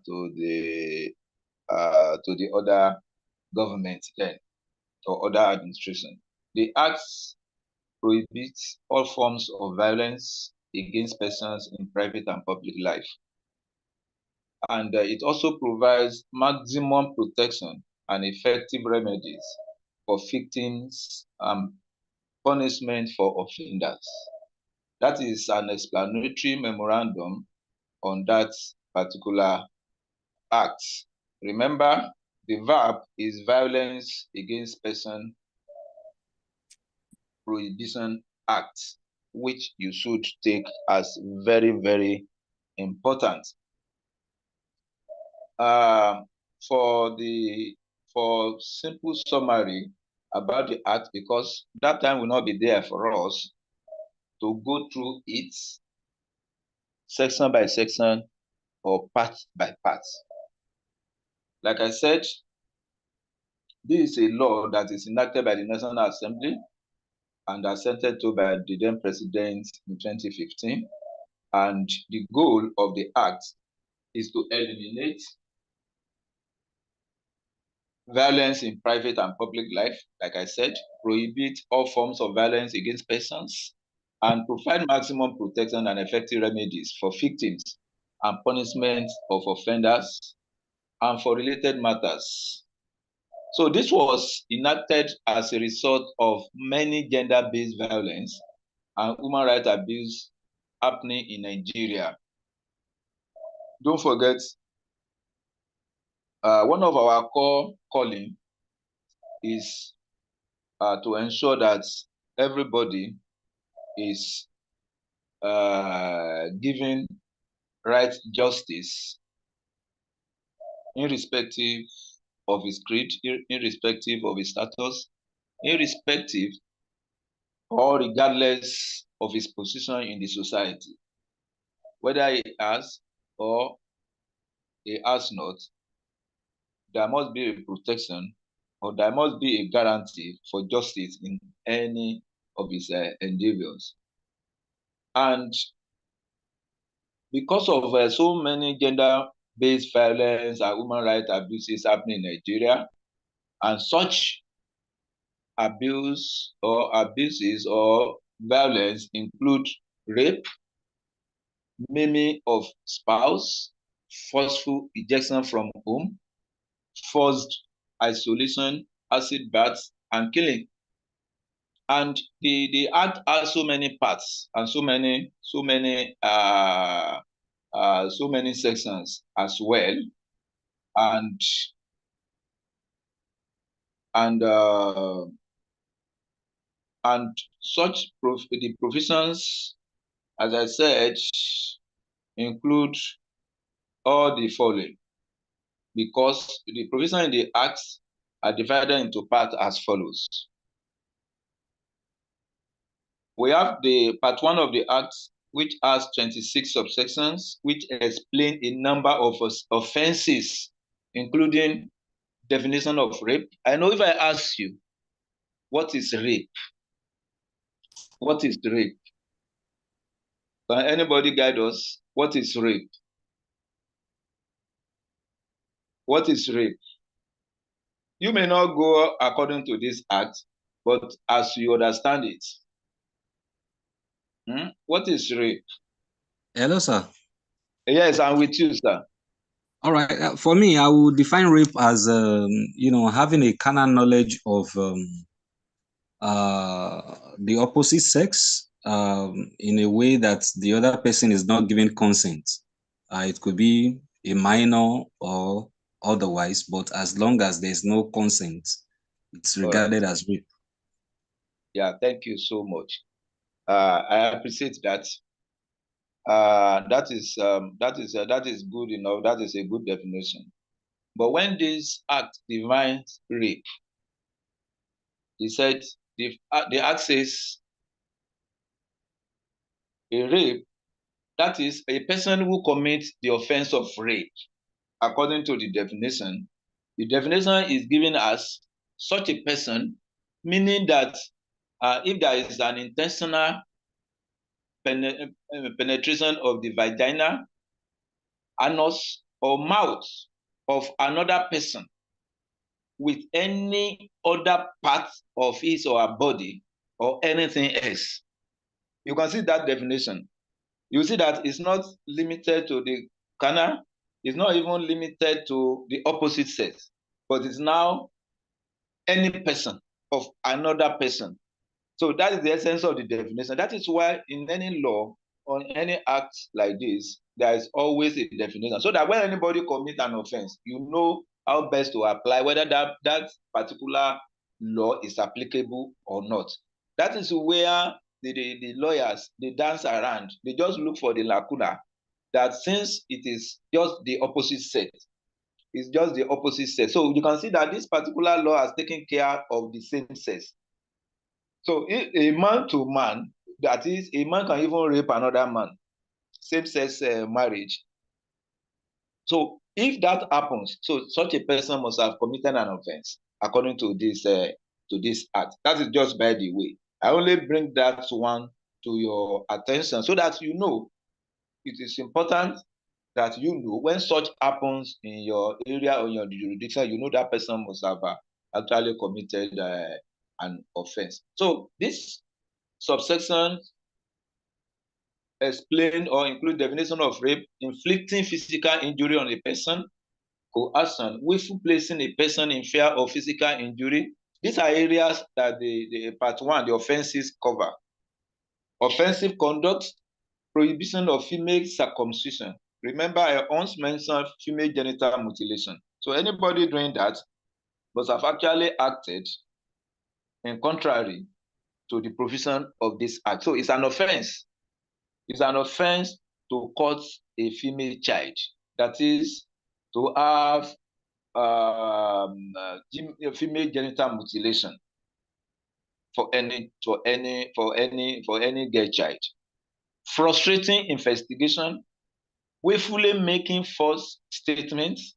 to the other government then, or other administration. The acts prohibits all forms of violence against persons in private and public life. And it also provides maximum protection and effective remedies for victims and punishment for offenders. That is an explanatory memorandum on that particular act. Remember, the verb is Violence Against Person Prohibition Act, which you should take as very, very important. For simple summary about the act, because that time will not be there for us to go through it section by section or part by part. Like I said, this is a law that is enacted by the National Assembly and assented to by the then president in 2015. And the goal of the act is to eliminate violence in private and public life, like I said, prohibit all forms of violence against persons, and provide maximum protection and effective remedies for victims and punishment of offenders, and for related matters. So this was enacted as a result of many gender-based violence and human rights abuse happening in Nigeria. Don't forget, one of our core calling is to ensure that everybody is given right justice, irrespective of his creed, irrespective of his status, irrespective or regardless of his position in the society. Whether he has or he has not, there must be a protection, or there must be a guarantee for justice in any of his endeavors. And because of so many gender-based violence and human rights abuses happening in Nigeria, and such abuses or violence include rape, maiming of spouse, forceful ejection from home, forced isolation, acid baths, and killing. And the act has so many parts and so many sections as well, and the provisions, as I said, include all the following, because the provisions in the act are divided into parts as follows. We have the part 1 of the act, which has 26 subsections, which explain a number of offenses, including definition of rape. I know if I ask you, what is rape? What is rape? Can anybody guide us? What is rape? What is rape? You may not go according to this act, but as you understand it, what is rape? Hello, sir. Yes, I'm with you, sir. All right. For me, I would define rape as, having a carnal knowledge of the opposite sex in a way that the other person is not giving consent. It could be a minor or otherwise, but as long as there's no consent, it's regarded as rape. Yeah, thank you so much. I appreciate that. That is good enough. That is a good definition. But when this act defines rape, he said the act says a rape, that is a person who commits the offense of rape. According to the definition is given as such a person, meaning that if there is an intentional penetration of the vagina, anus, or mouth of another person with any other part of his or her body or anything else. You can see that definition. You see that it's not limited to the carnal, it's not even limited to the opposite sex, but it's now any person of another person. So that is the essence of the definition. That is why in any law or any act like this, there is always a definition. So that when anybody commits an offense, you know how best to apply, whether that particular law is applicable or not. That is where the lawyers, they dance around. They just look for the lacuna, that since it is just the opposite sex, it's just the opposite sex. So you can see that this particular law has taken care of the same sex. So if a man to man, that is, a man can even rape another man, same-sex marriage. So if that happens, so such a person must have committed an offense according to this act. That is just by the way. I only bring that one to your attention so that you know it is important that you know when such happens in your area or your jurisdiction, you know that person must have actually committed an offense. So this subsection explain or include definition of rape, inflicting physical injury on a person, coercion, willful placing a person in fear of physical injury. These are areas that the part one, the offenses cover. Offensive conduct, prohibition of female circumcision. Remember, I once mentioned female genital mutilation. So anybody doing that must have actually acted in contrary to the provision of this act. So it's an offense. It's an offense to cut a female child. That is to have female genital mutilation for any girl child. Frustrating investigation, willfully making false statements,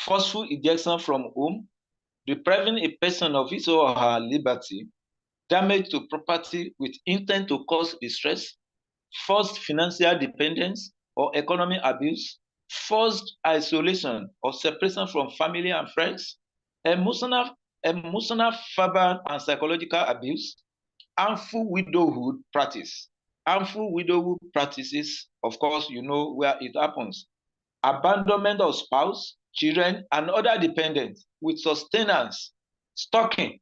forceful ejection from home, depriving a person of his or her liberty, damage to property with intent to cause distress, forced financial dependence or economic abuse, forced isolation or separation from family and friends, emotional, verbal, and psychological abuse, harmful widowhood practice. Harmful widowhood practices, of course, you know where it happens. Abandonment of spouse, children, and other dependents with sustenance, stalking,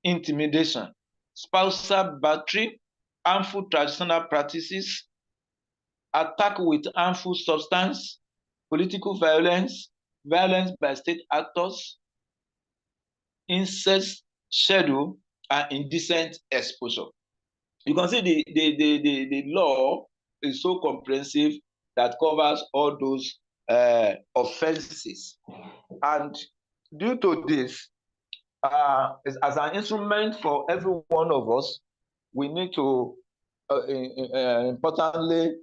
intimidation, spousal battery, harmful traditional practices, attack with harmful substance, political violence, violence by state actors, incest, schedule, and indecent exposure. You can see the law is so comprehensive that covers all those offenses. And due to this, as an instrument for every one of us, we need to importantly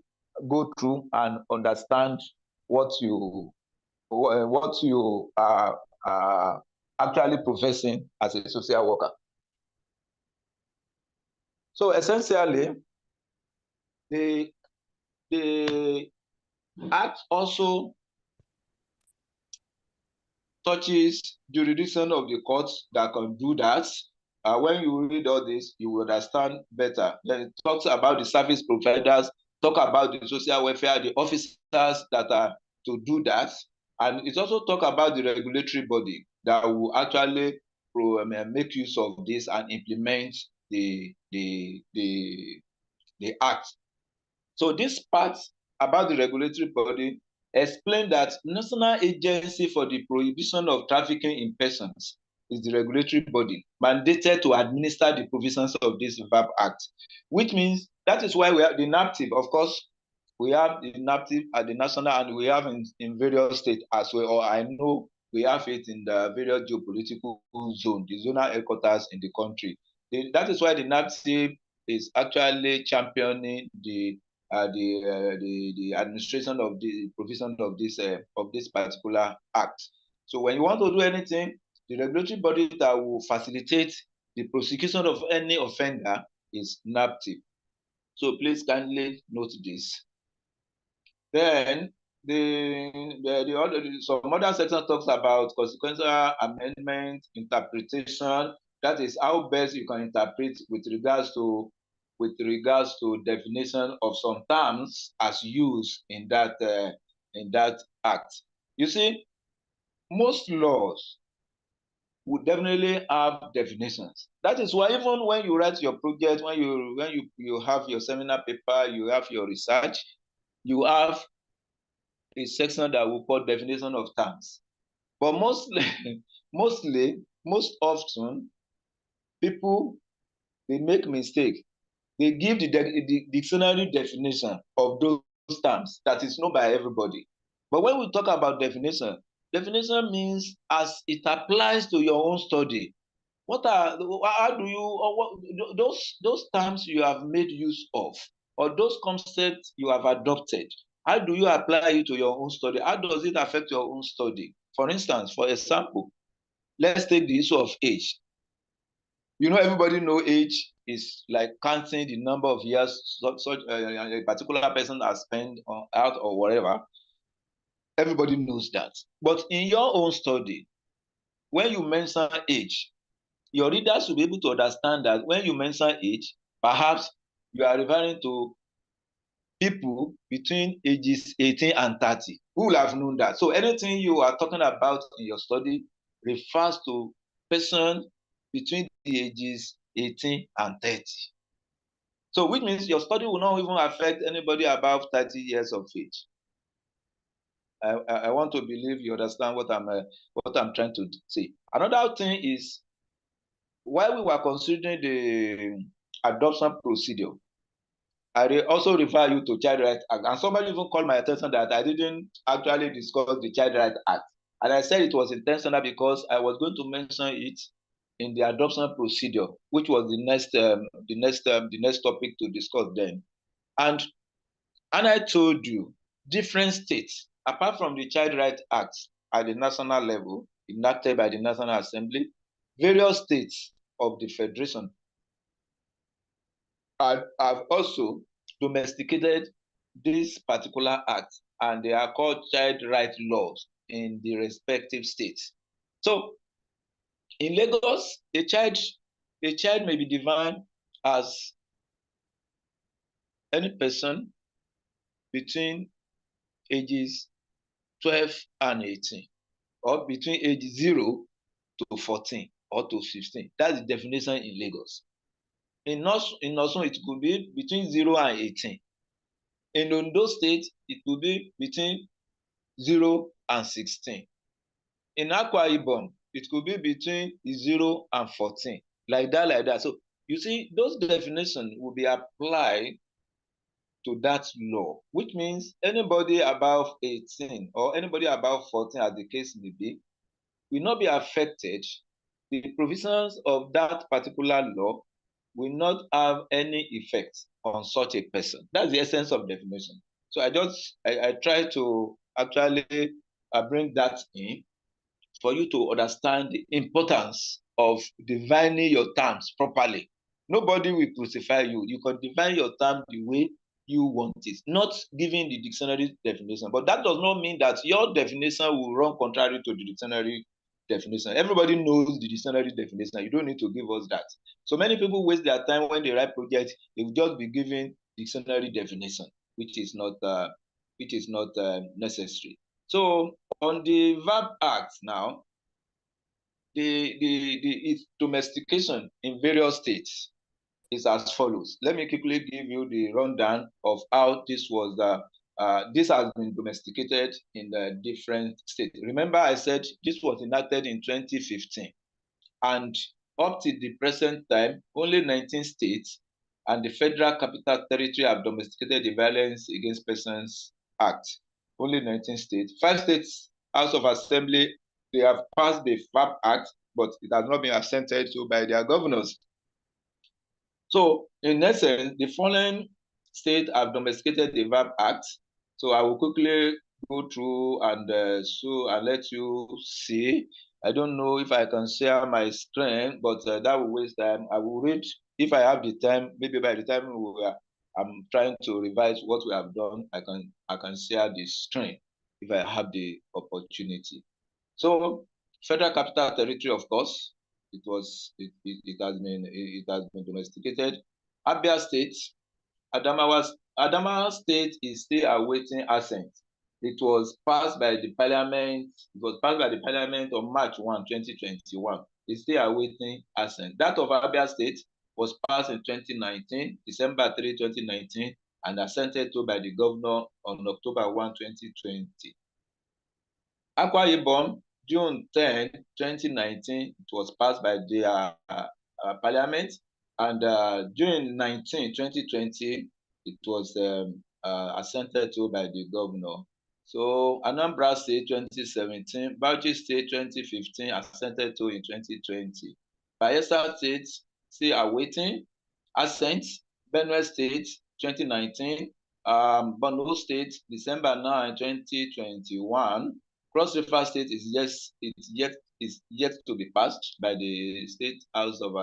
go through and understand what you are actually professing as a social worker. So essentially, the act also touches jurisdiction of the courts that can do that. When you read all this, you will understand better. Then it talks about the service providers, talk about the social welfare, the officers that are to do that. And it also talk about the regulatory body that will actually make use of this and implement the act. So this part about the regulatory body explain that National Agency for the Prohibition of Trafficking in Persons is the regulatory body mandated to administer the provisions of this VAP Act, which means that is why we have the NAPTIP. Of course, we have the NAPTIP at the national and we have in various states as well, or I know we have it in the various geopolitical zone, the zonal headquarters in the country. That is why the NAPTIP is actually championing the administration of the provision of this particular act. So when you want to do anything, the regulatory body that will facilitate the prosecution of any offender is NAPTIP. So please kindly note this. Then some other section talks about consequential amendment, interpretation. That is how best you can interpret with regards to definition of some terms as used in that act. You see, most laws would definitely have definitions. That is why even when you write your project, when you have your seminar paper, you have your research, you have a section that will call definition of terms. But mostly, most often, people, they make mistake. They give the dictionary definition of those terms that is known by everybody. But when we talk about definition means as it applies to your own study. How do you, or what, those terms you have made use of, or those concepts you have adopted, how do you apply it to your own study? How does it affect your own study? For instance, for example, let's take the issue of age. You know, everybody know age is like counting the number of years such a particular person has spent out or whatever. Everybody knows that. But in your own study, when you mention age, your readers will be able to understand that when you mention age, perhaps you are referring to people between ages 18 and 30. Who will have known that? So anything you are talking about in your study refers to person between the ages 18 and 30. So which means your study will not even affect anybody above 30 years of age. I want to believe you understand what I'm trying to say. Another thing is, while we were considering the adoption procedure, I also refer you to Child Rights Act. And somebody even called my attention that I didn't actually discuss the Child Rights Act. And I said it was intentional because I was going to mention it in the adoption procedure, which was the next topic to discuss then. And I told you, different states, apart from the Child Rights Act at the national level, enacted by the National Assembly, various states of the Federation have also domesticated this particular act, and they are called child rights laws in the respective states. So in Lagos, a child may be defined as any person between ages 12 and 18, or between age 0 to 14 or to 15. That's the definition in Lagos. In Osun, it could be between 0 and 18. In Ondo State, it could be between 0 and 16. In Akwa Ibom, it could be between 0 and 14. Like that. So you see, those definitions will be applied to that law, which means anybody above 18 or anybody above 14, as the case may be, will not be affected. The provisions of that particular law will not have any effect on such a person. That's the essence of definition. So I try to actually bring that in for you to understand the importance of defining your terms properly. Nobody will crucify you. You can define your term the way you want it, not giving the dictionary definition. But that does not mean that your definition will run contrary to the dictionary definition. Everybody knows the dictionary definition. You don't need to give us that. So many people waste their time when they write projects. They will just be giving dictionary definition, which is not necessary. So on the Verb Act now, its domestication in various states is as follows. Let me quickly give you the rundown of how this has been domesticated in the different states. Remember, I said this was enacted in 2015, and up to the present time, only 19 states and the Federal Capital Territory have domesticated the Violence Against Persons Act. Only 19 states. 5 states, House of Assembly, they have passed the FAP Act, but it has not been assented to by their governors. So, in essence, the following states have domesticated the VAP Act. So, I will quickly go through and let you see. I don't know if I can share my screen, but that will waste time. I will read if I have the time. Maybe by the time I'm trying to revise what we have done, I can share the screen. if I have the opportunity. So Federal Capital Territory, of course, it has been domesticated. Abia State, Adamawa State is still awaiting assent. It was passed by the parliament. It was passed by the parliament on March 1, 2021. It's still awaiting assent. That of Abia State was passed in 2019, December 3, 2019, and assented to by the governor on October 1, 2020. Akwa Ibom, June 10, 2019, it was passed by the parliament, and June 19, 2020, it was assented to by the governor. So Anambra State 2017, Bauchi State 2015, assented to in 2020. Bayelsa State still awaiting assent. Benue State 2019, Borno State December 9, 2021. Cross River State is yet to be passed by the State House of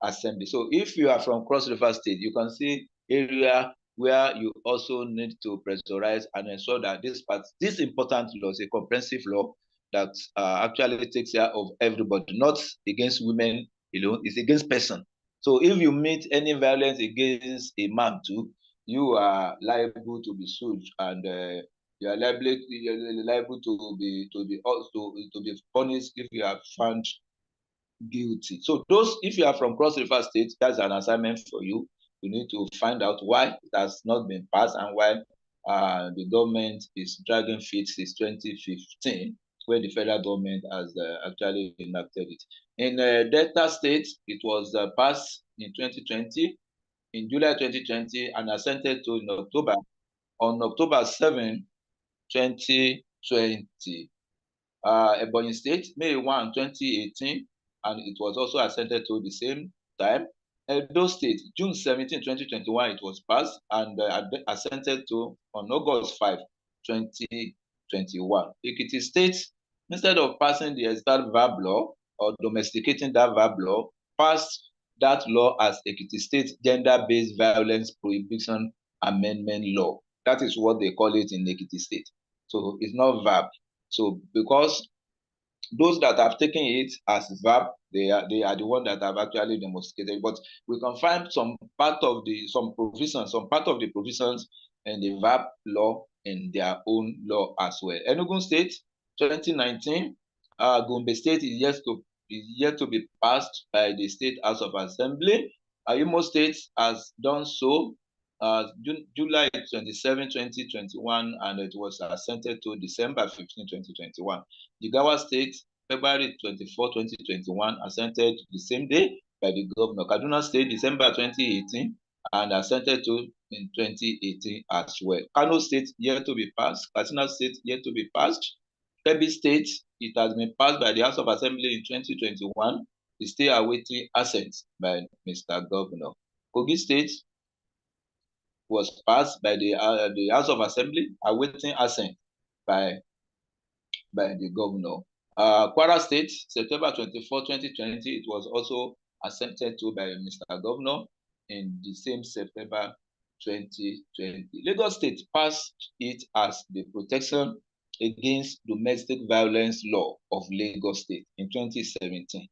Assembly. So if you are from Cross River State, you can see area where you also need to pressurize and ensure that this important law is a comprehensive law that actually takes care of everybody, not against women alone, it's against person. So if you meet any violence against a man too, you are liable to be sued, and you are liable to be punished if you are found guilty. So if you are from Cross River State, that's an assignment for you. You need to find out why it has not been passed and why the government is dragging feet since 2015, where the federal government has actually enacted it. In Delta State, it was passed in 2020, in July 2020, and assented to in October 7, 2020. Ebonyi State, May 1, 2018, and it was also assented to the same time. Edo State, June 17, 2021, it was passed and assented to on August 5, 2021. Ekiti State, instead of passing the exact verb law or domesticating that verb law, passed that law as Ekiti State Gender-Based Violence Prohibition Amendment Law. That is what they call it in Ekiti State. So it's not verb. So because those that have taken it as verb, they are the one that have actually domesticated. But we can find some part of the provisions in the verb law in their own law as well. Enugu State, 2019, Gombe State is yet to be passed by the State House of Assembly. Imo State has done so July 27, 2021, and it was assented to December 15, 2021. Jigawa State, February 24, 2021, assented the same day by the governor. Kaduna State, December 2018, and assented to in 2018 as well. Kano State, yet to be passed. Katsina State, yet to be passed. Kebbi State, it has been passed by the House of Assembly in 2021. It's still awaiting assent by Mr. Governor. Kogi State was passed by the House of Assembly, awaiting assent by the governor. Kwara State, September 24, 2020, it was also assented to by Mr. Governor in the same September 2020. Lagos State passed it as the Protection Against Domestic Violence Law of Lagos State in 2017.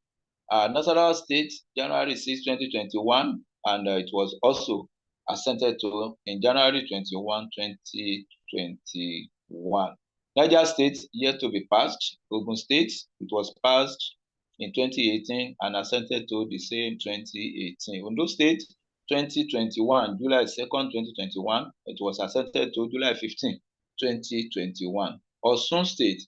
Nasarawa State, January 6, 2021, and it was also assented to in January 21, 2021. Niger State, yet to be passed. Ogun State, it was passed in 2018 and assented to the same 2018. Ondo State, 2021, July 2nd, 2021, it was assented to July 15, 2021. Osun State,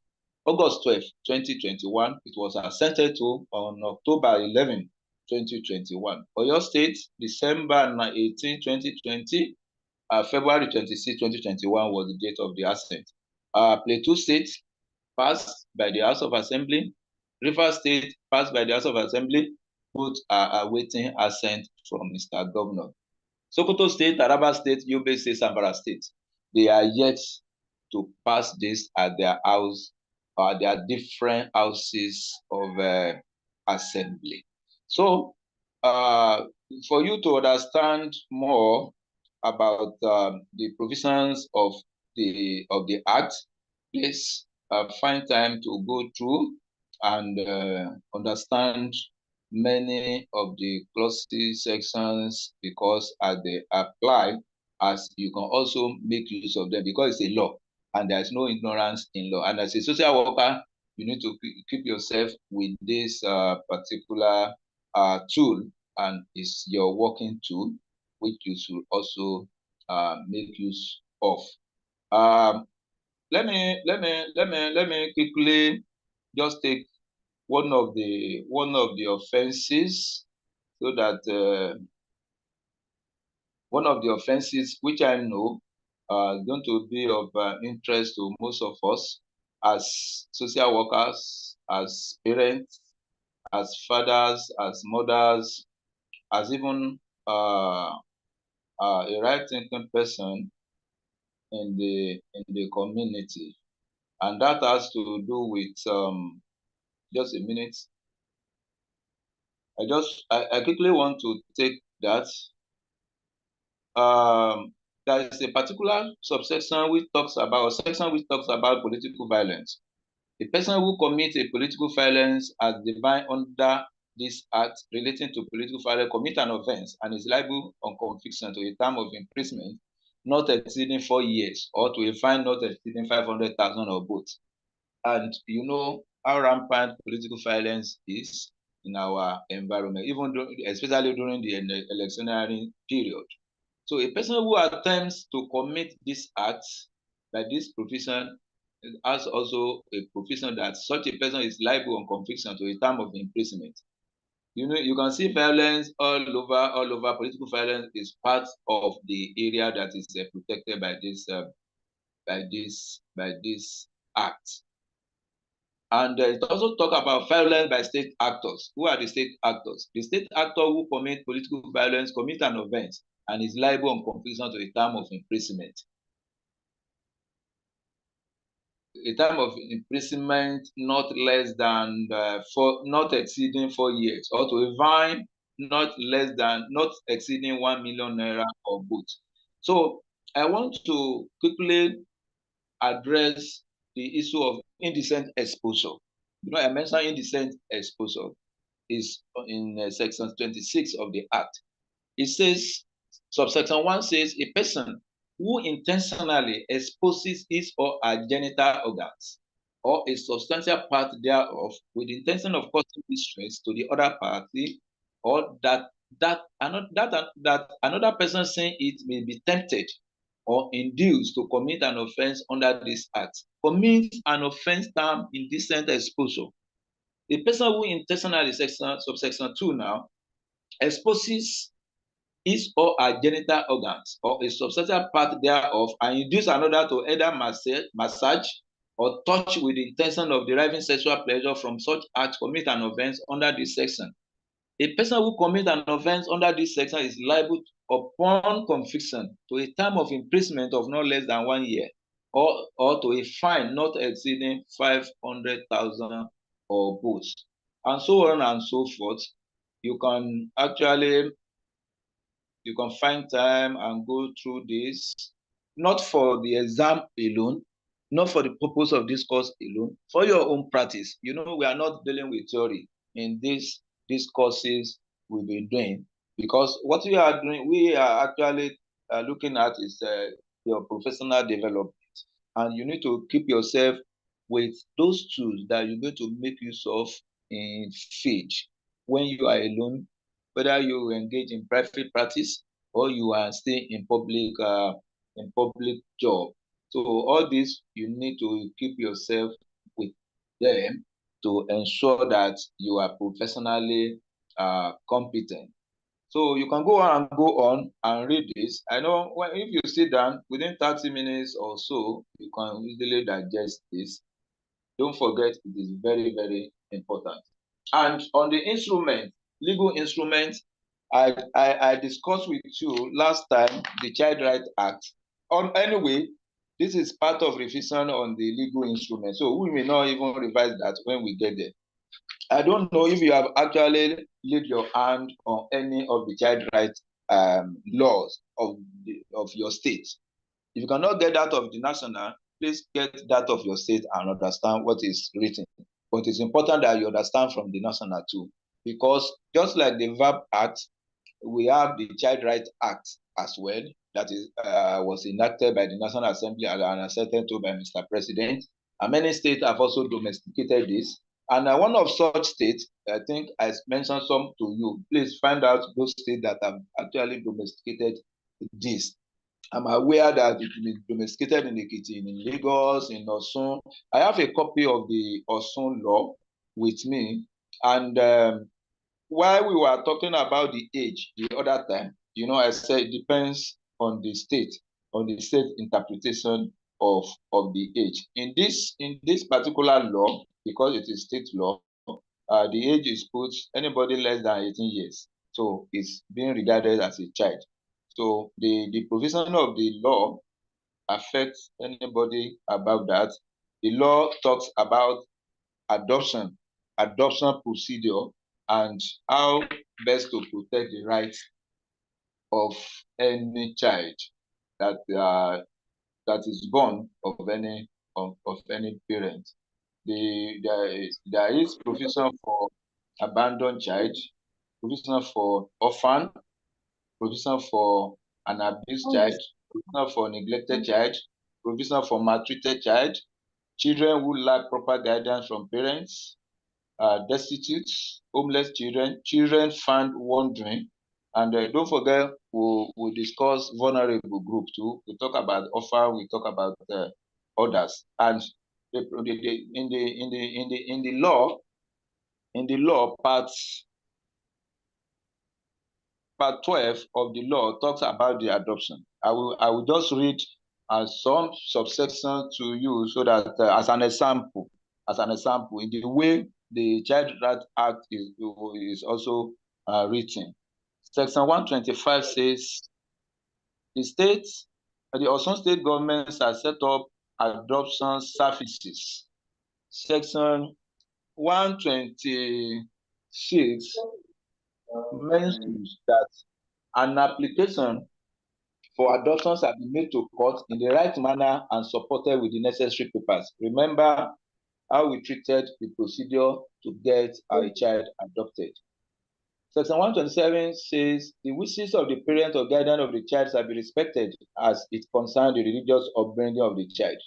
August 12, 2021, it was assented to on October 11, 2021. Oyo State, December 18, 2020, February 26, 2021 was the date of the assent. Plateau State passed by the House of Assembly. Rivers State passed by the House of Assembly. Both are awaiting assent from Mr. Governor. Sokoto State, Taraba State, Yobe State, Zamfara State, they are yet to pass this at their house, their different houses of assembly. So, for you to understand more about the provisions of the Act, please find time to go through and understand many of the clauses sections, because as they apply, as you can also make use of them because it's a law and there's no ignorance in law. And as a social worker, you need to keep yourself with this particular tool, and it's your working tool, which you should also make use of. Let me quickly just take one of the offenses, so that one of the offenses which I know are going to be of interest to most of us as social workers, as parents, as fathers, as mothers, as even a right-thinking person in the community, and that has to do with just a minute. I quickly want to take that. There is a particular subsection which talks about, or section which talks about political violence. The person who commits a political violence as defined under this act relating to political violence commit an offense and is liable on conviction to a term of imprisonment not exceeding 4 years or to a fine not exceeding 500,000 or both. And you know how rampant political violence is in our environment, even especially during the electionary period. So a person who attempts to commit this act by this provision has also a provision that such a person is liable on conviction to a term of imprisonment. You know, you can see violence all over. Political violence is part of the area that is protected by this act. And it also talk about violence by state actors. Who are the state actors? The state actor who commit political violence commit an offense and is liable on conviction to a term of imprisonment. A term of imprisonment not less than not exceeding 4 years, or to a fine not exceeding 1 million naira or both. So I want to quickly address the issue of indecent exposure. You know, I mentioned indecent exposure is in section 26 of the Act. It says, subsection 1 says, a person who intentionally exposes his or her genital organs or a substantial part thereof with the intention of causing distress to the other party, or that another person saying it may be tempted or induced to commit an offense under this act, commits an offense termed indecent exposure. A person who intentionally, subsection 2 now, exposes his or her genital organs or a substantial part thereof and induce another to either massage or touch with the intention of deriving sexual pleasure from such act commit an offense under this section. A person who commits an offense under this section is liable upon conviction to a term of imprisonment of not less than 1 year or to a fine not exceeding 500,000 or both, and so on and so forth. You can find time and go through this, not for the exam alone, not for the purpose of this course alone, for your own practice. You know, we are not dealing with theory in these courses we've been doing, because what we are actually looking at is your professional development. And you need to keep yourself with those tools that you're going to make use of in field when you are alone, whether you engage in private practice or you are staying in public job. So all this, you need to keep yourself with them to ensure that you are professionally competent. So you can go on and read this. I know if you sit down within 30 minutes or so, you can easily digest this. Don't forget, it is very, very important. And on the instrument, legal instrument, I discussed with you last time the Child Rights Act. Anyway, this is part of revision on the legal instrument, so we may not even revise that when we get there. I don't know if you have actually laid your hand on any of the child rights laws of your state. If you cannot get that of the national, please get that of your state and understand what is written. But it's important that you understand from the national too, because just like the VAP Act, we have the Child Rights Act as well, that is was enacted by the National Assembly and assented to by Mr. President. And many states have also domesticated this. And one of such states, I think I mentioned some to you. Please find out those states that have actually domesticated this. I'm aware that it will be domesticated in Ekiti, in Lagos, in Osun. I have a copy of the Osun law with me. And while we were talking about the age the other time, I said it depends on the state interpretation of the age. In this particular law, because it is state law, the age is put anybody less than 18 years. So it's being regarded as a child. So the provision of the law affects anybody above that. The law talks about adoption procedure, and how best to protect the rights of any child that is born of any parent. There is provision for abandoned child, provision for orphan, provision for an abused child, provision for neglected child, provision for maltreated child, children who lack proper guidance from parents, destitute, homeless children, children found wandering, and don't forget we'll discuss vulnerable group too. We talk about orphan, we talk about others, and in the law part 12 of the law talks about the adoption. I will just read some subsection to you so that as an example, in the way the Child Rights Act is also written. Section 125 says the Osun state governments have set up adoption services. Section 126 mentions that an application for adoptions have been made to court in the right manner and supported with the necessary papers. Remember how we treated the procedure to get our child adopted. Section 127 says the wishes of the parent or guardian of the child shall be respected as it concerns the religious upbringing of the child.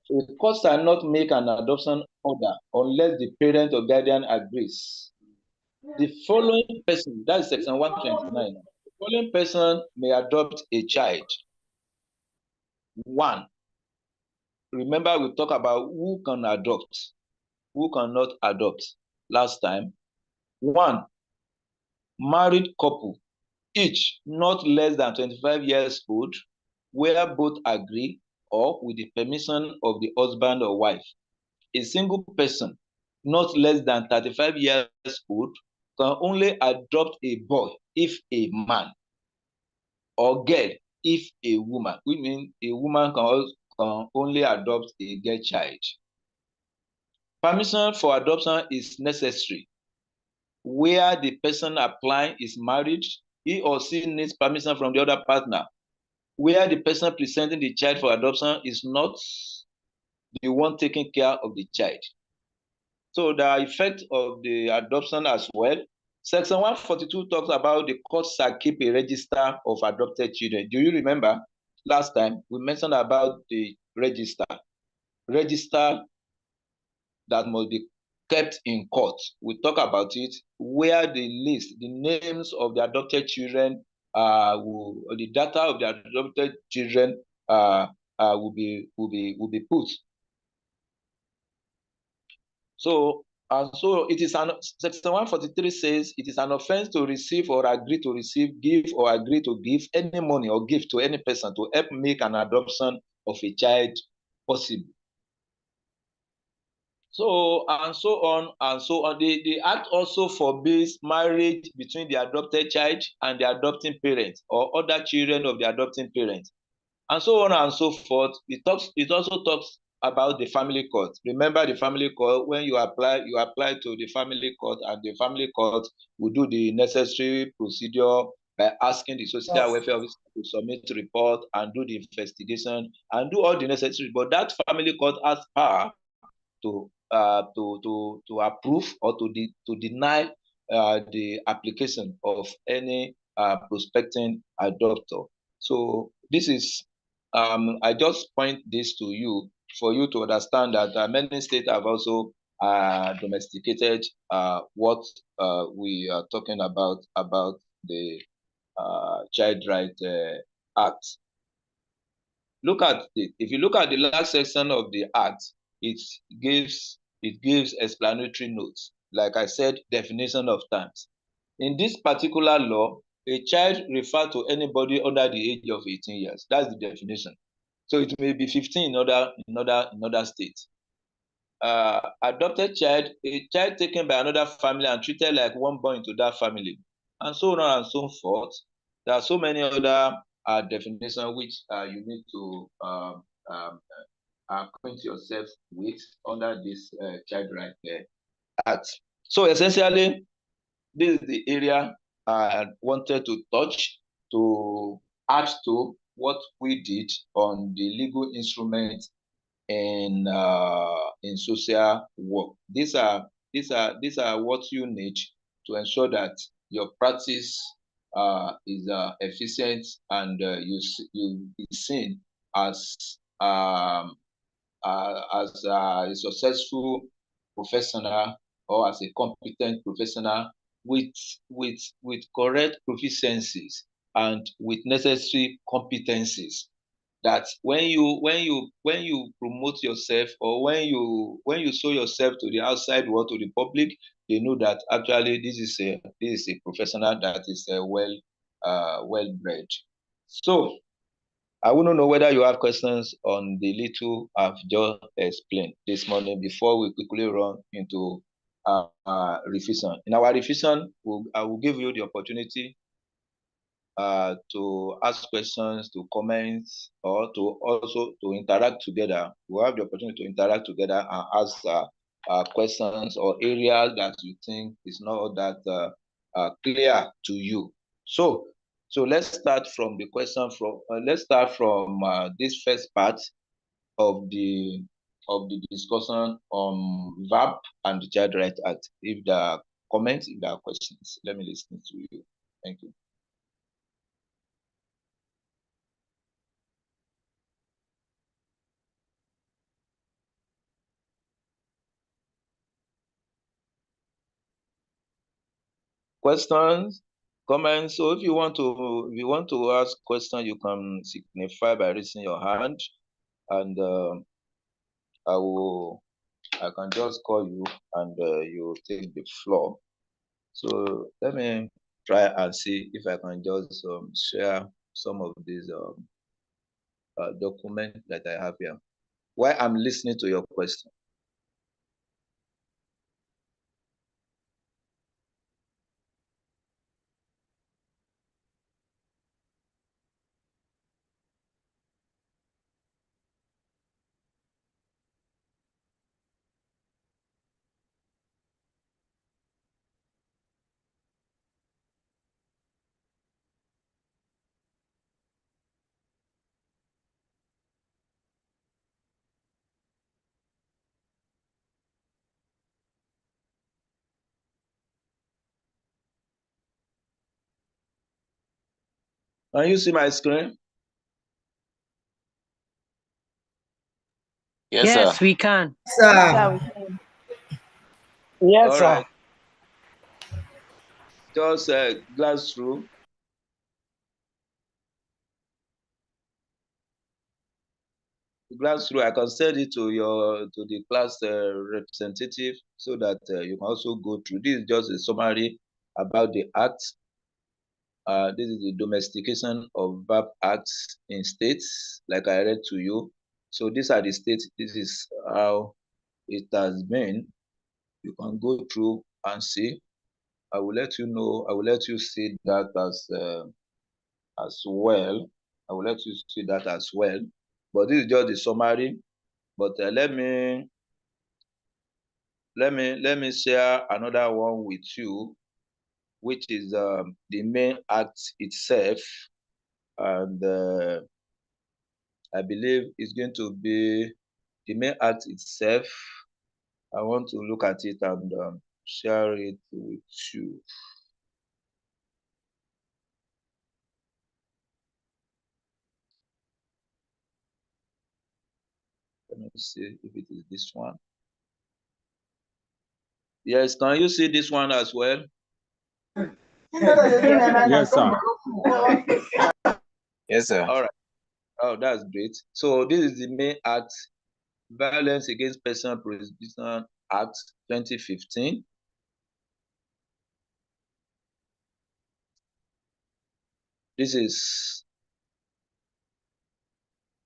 So the court shall not make an adoption order unless the parent or guardian agrees. The following person, that is section 129, the following person may adopt a child. 1. Remember, we talk about who can adopt, who cannot adopt last time. 1. Married couple, each not less than 25 years old, where both agree or with the permission of the husband or wife. A single person, not less than 35 years old, can only adopt a boy if a man, or girl if a woman. We mean a woman can only adopt a girl child. Permission for adoption is necessary where the person applying is married. He or she needs permission from the other partner. Where the person presenting the child for adoption is not the one taking care of the child. So the effect of the adoption as well. Section 142 talks about the court shall keep a register of adopted children. Do you remember last time we mentioned about the register that must be kept in court? We talk about it where the names of the adopted children, the data of the adopted children will be put. So it is section 143 says it is an offense to receive or agree to receive, give or agree to give any money or gift to any person to help make an adoption of a child possible. So and so on and so on. The act also forbids marriage between the adopted child and the adopting parent or other children of the adopting parent, and so on and so forth. It also talks about the family court. Remember the family court, when you apply to the family court, and the family court will do the necessary procedure by asking the social welfare officer to submit a report and do the investigation and do all the necessary. But that family court has power to approve or to deny the application of any prospecting adopter. So this is I just point this to you for you to understand that many states have also domesticated what we are talking about the Child Right Act. Look at it. If you look at the last section of the act, it gives explanatory notes. Like I said, definition of terms. In this particular law, a child refers to anybody under the age of 18 years. That's the definition. So it may be 15 in other states. Adopted child, a child taken by another family and treated like one born into that family, and so on and so forth. There are so many other definitions which you need to acquaint yourself with under this Child Right Act. So essentially, this is the area I wanted to touch to add to what we did on the legal instrument in social work. These are what you need to ensure that your practice is efficient and you be seen as a successful professional or as a competent professional with correct proficiencies and with necessary competencies, that when you promote yourself or when you show yourself to the outside world, to the public, they know that actually this is a professional that is well bred. So I wouldn't know whether you have questions on the little I've just explained this morning before we quickly run into revision. In our revision, I will give you the opportunity to ask questions, to comment, or to also to interact together. We'll have the opportunity to interact together and ask questions or areas that you think is not that clear to you. So let's start from the question from let's start from this first part of the discussion on VAP and the Child Right Act. If there are comments, if there are questions, let me listen to you. Thank you. Questions, comments. So if you want to ask question, you can signify by raising your hand, and I can just call you and you take the floor. So let me try and see if I can just share some of these documents that I have here while I'm listening to your question. Can you see my screen? Yes, Yes, sir. we can. Sir. Yes, All sir. right. Just glance through. Glance through. I can send it to the class representative so that you can also go through. This is just a summary about the act. This is the domestication of VAP acts in states, like I read to you. So these are the states. This is how it has been. You can go through and see. I will let you know. I will let you see that as well. I will let you see that as well. But this is just the summary. But let me share another one with you which is the main act itself. And I believe it's going to be the main act itself. I want to look at it and share it with you. Let me see if it is this one. Yes, can you see this one as well? Yes, sir. Yes, sir. All right. Oh, that's great. So this is the main act, Violence Against Personal Prohibition Act 2015. This is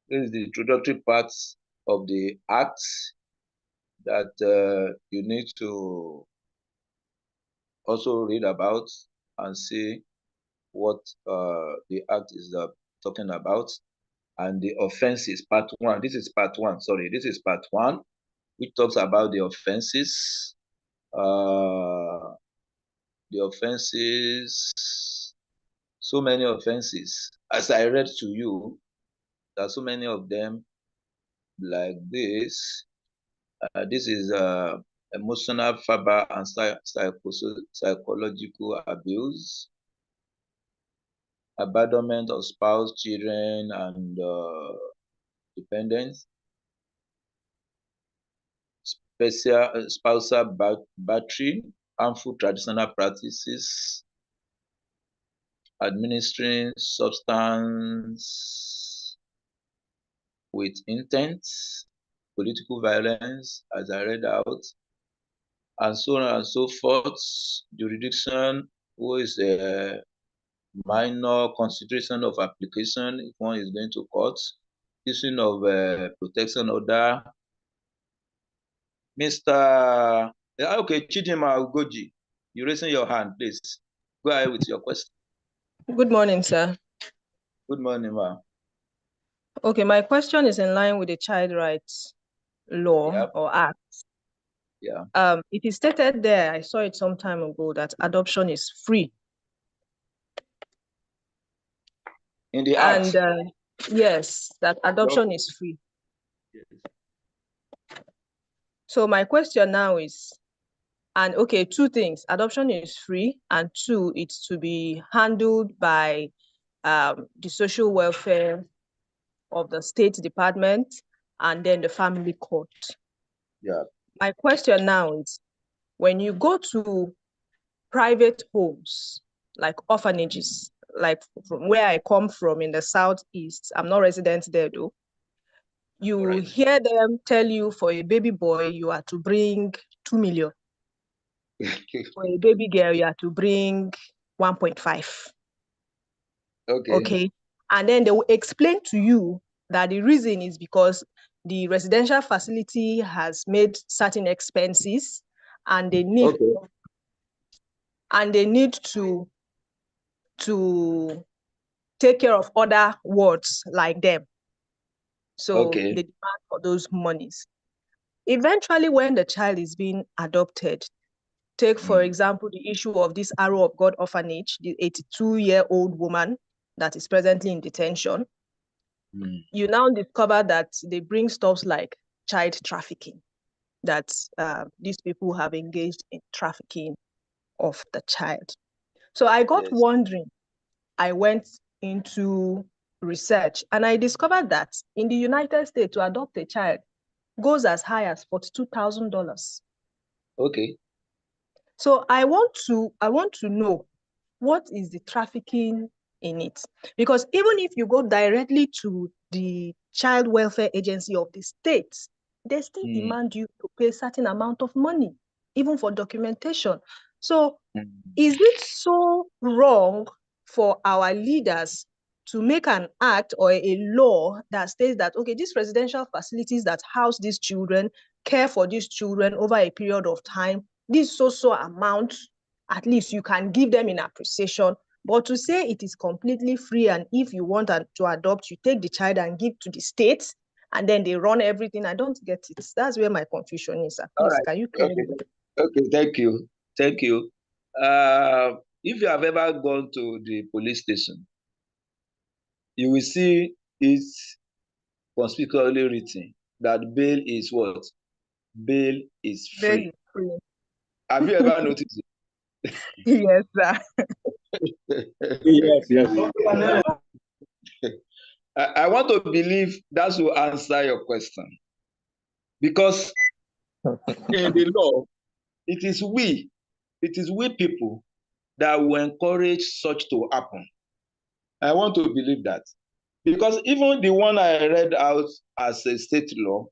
the introductory part of the act that you need to also read about and see what the act is talking about. And the offenses, part one. This is part one. Sorry, this is part one, which talks about the offenses. The offenses, so many offenses. As I read to you, there are so many of them like this. This is emotional, verbal, and psychological abuse, abandonment of spouse, children, and dependents, spousal battery, harmful traditional practices, administering substance with intent, political violence, as I read out, and so on and so forth. Jurisdiction, who is a minor consideration of application if one is going to court, issuing of protection order. Mr. Okay, Chidima Ugoji, you raising your hand, please. Go ahead with your question. Good morning, sir. Good morning, ma'am. Okay, my question is in line with the child rights law or act. Yeah. It is stated there, I saw it some time ago, that adoption is free. In the act? And yes, that adoption is free. Yes. So my question now is, and okay, two things. Adoption is free, and two, it's to be handled by the social welfare of the State Department and then the family court. Yeah. My question now is, when you go to private homes, like orphanages, like from where I come from in the Southeast, I'm not resident there though, you hear them tell you for a baby boy, you are to bring 2 million. For a baby girl, you are to bring 1.5. Okay. And then they will explain to you that the reason is because the residential facility has made certain expenses and they need to take care of other wards like them. So they demand for those monies. Eventually, when the child is being adopted, take, for example, the issue of this Arrow of God orphanage, the 82-year-old woman that is presently in detention. You now discover that they bring stuff like child trafficking, that these people have engaged in trafficking of the child. So I got wondering, I went into research and I discovered that in the United States, to adopt a child goes as high as $42,000. Okay. So I want to know, what is the trafficking in it? Because even if you go directly to the child welfare agency of the state, they still demand you to pay a certain amount of money, even for documentation. So is it so wrong for our leaders to make an act or a law that states that, okay, these residential facilities that house these children, care for these children over a period of time, this so amount, at least you can give them in appreciation. But to say it is completely free, and if you want to adopt, you take the child and give to the state, and then they run everything, I don't get it. That's where my confusion is. Please, can you clear me? Okay, thank you. Thank you. if you have ever gone to the police station, you will see it's conspicuously written that bail is what? Bail is free. Very free. Have you ever noticed Yes, sir. it? Yes, yes. I want to believe that will answer your question. Because in the law, it is we people that will encourage such to happen. I want to believe that. Because even the one I read out as a state law,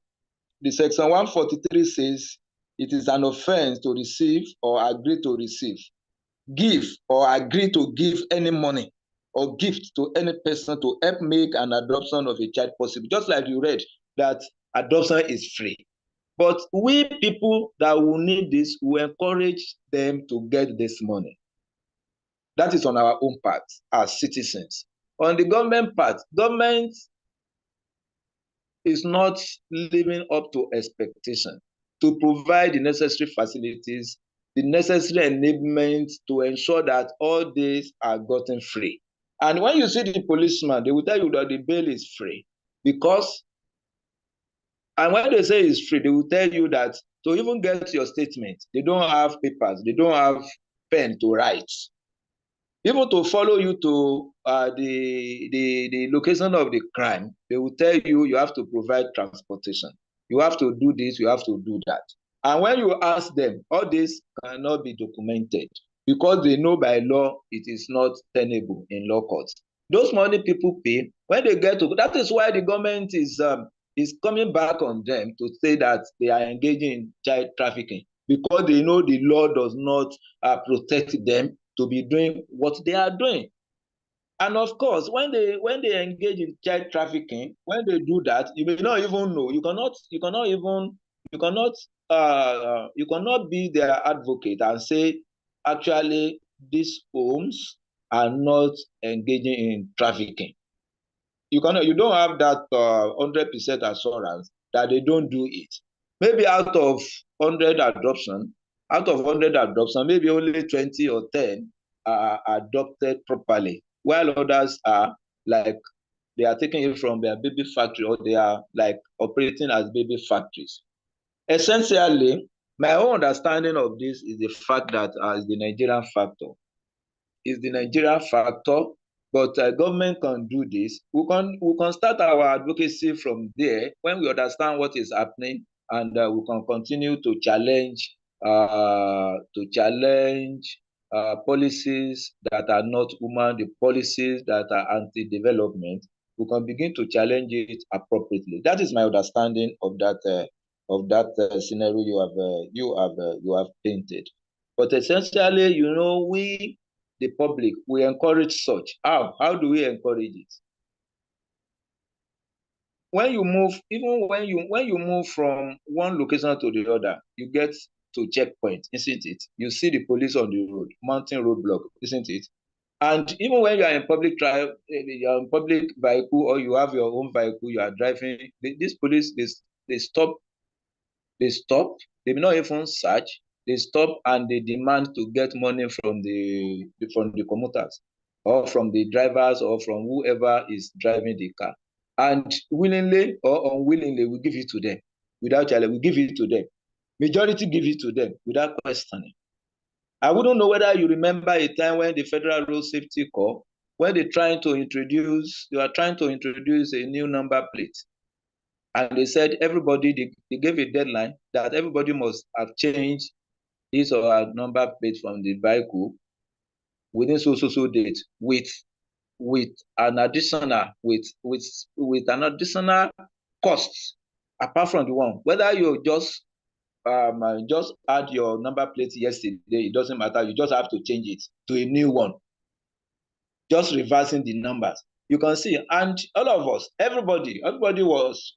the section 143 says it is an offense to receive or agree to receive, give or agree to give any money or gift to any person to help make an adoption of a child possible. Just like you read that adoption is free. But we people that will need this, will encourage them to get this money. That is on our own part as citizens. On the government part, government is not living up to expectation to provide the necessary facilities, the necessary enablement to ensure that all these are gotten free. And when you see the policeman, they will tell you that the bail is free because, and when they say it's free, they will tell you that to even get your statement, they don't have papers, they don't have pen to write. Even to follow you to the location of the crime, they will tell you you have to provide transportation. You have to do this, you have to do that. And when you ask them, all this cannot be documented because they know by law it is not tenable in law courts. Those money people pay, when they get to, that is why the government is coming back on them to say that they are engaging in child trafficking because they know the law does not protect them to be doing what they are doing. And of course, when they engage in child trafficking, when they do that, you may not even know. You cannot be their advocate and say, actually, these homes are not engaging in trafficking. You don't have that 100% assurance that they don't do it. Maybe out of 100 adoption, maybe only 20 or 10 are adopted properly, while others are like they are taking it from their baby factory or they are like operating as baby factories. Essentially, my own understanding of this is the fact that is the Nigerian factor. Is the Nigerian factor, but government can do this. We can start our advocacy from there when we understand what is happening, and we can continue to challenge policies that are not human, the policies that are anti-development. We can begin to challenge it appropriately. That is my understanding of that scenario you have painted. But essentially, we the public, we encourage such. How do we encourage it? When you move, even when you move from one location to the other, you get to checkpoint, isn't it? You see the police on the road, mounting roadblock, isn't it? And even when you are in public vehicle or you have your own vehicle, you are driving, these police, they stop, they may not even search, they stop and they demand to get money from the commuters or from the drivers or from whoever is driving the car. And willingly or unwillingly, we give it to them. Without challenge, we give it to them. Majority give it to them without questioning. I wouldn't know whether you remember a time when the Federal Road Safety Corps, when they were trying to introduce a new number plate. And they said everybody, they gave a deadline that everybody must have changed his or her number plate from the vehicle within so date with an additional cost apart from the one. Whether you just add your number plate yesterday, it doesn't matter. You just have to change it to a new one. Just reversing the numbers. You can see, and all of us, everybody was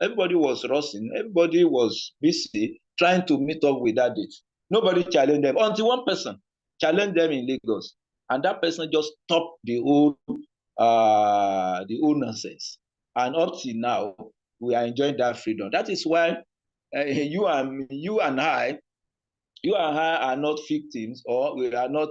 rushing, everybody was busy trying to meet up with that date. Nobody challenged them until one person challenged them in Lagos, and that person just stopped the whole nonsense. And up till now, we are enjoying that freedom. That is why you and I are not victims, or we are not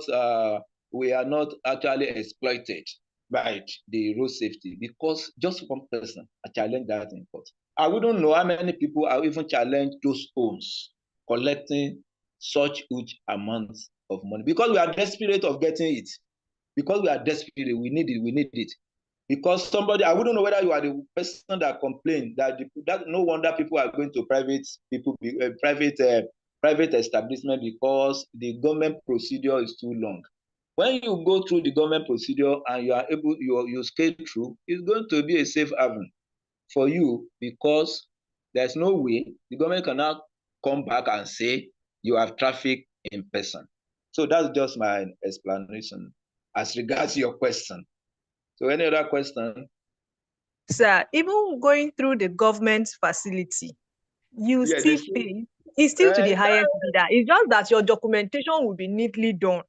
we are not actually exploited by the road safety, because just one person challenge that in court. I wouldn't know how many people are even challenge those homes collecting such huge amounts of money, because we are desperate of getting it. Because we are desperate, we need it. Because somebody, I wouldn't know whether you are the person that complained that no wonder people are going to private establishment, because the government procedure is too long. When you go through the government procedure and you are able, you scale through, it's going to be a safe haven for you, because there's no way the government cannot come back and say you have traffic in person. So that's just my explanation as regards your question. So any other question? Sir, even going through the government facility, you still pay. It's still to the highest bidder. It's just that your documentation will be neatly done.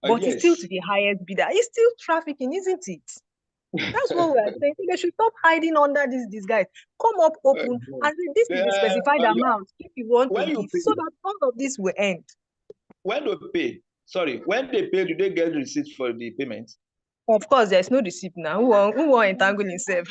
But yes. It's still to the highest bidder. It's still trafficking, isn't it? That's what we are saying. They should stop hiding under this disguise. Come up open and say, this is the specified amount if you want to give, so that all of this will end. When they pay, when they pay, do they get receipts for the payment? Of course, there's no receipt now. Who won't entangle himself?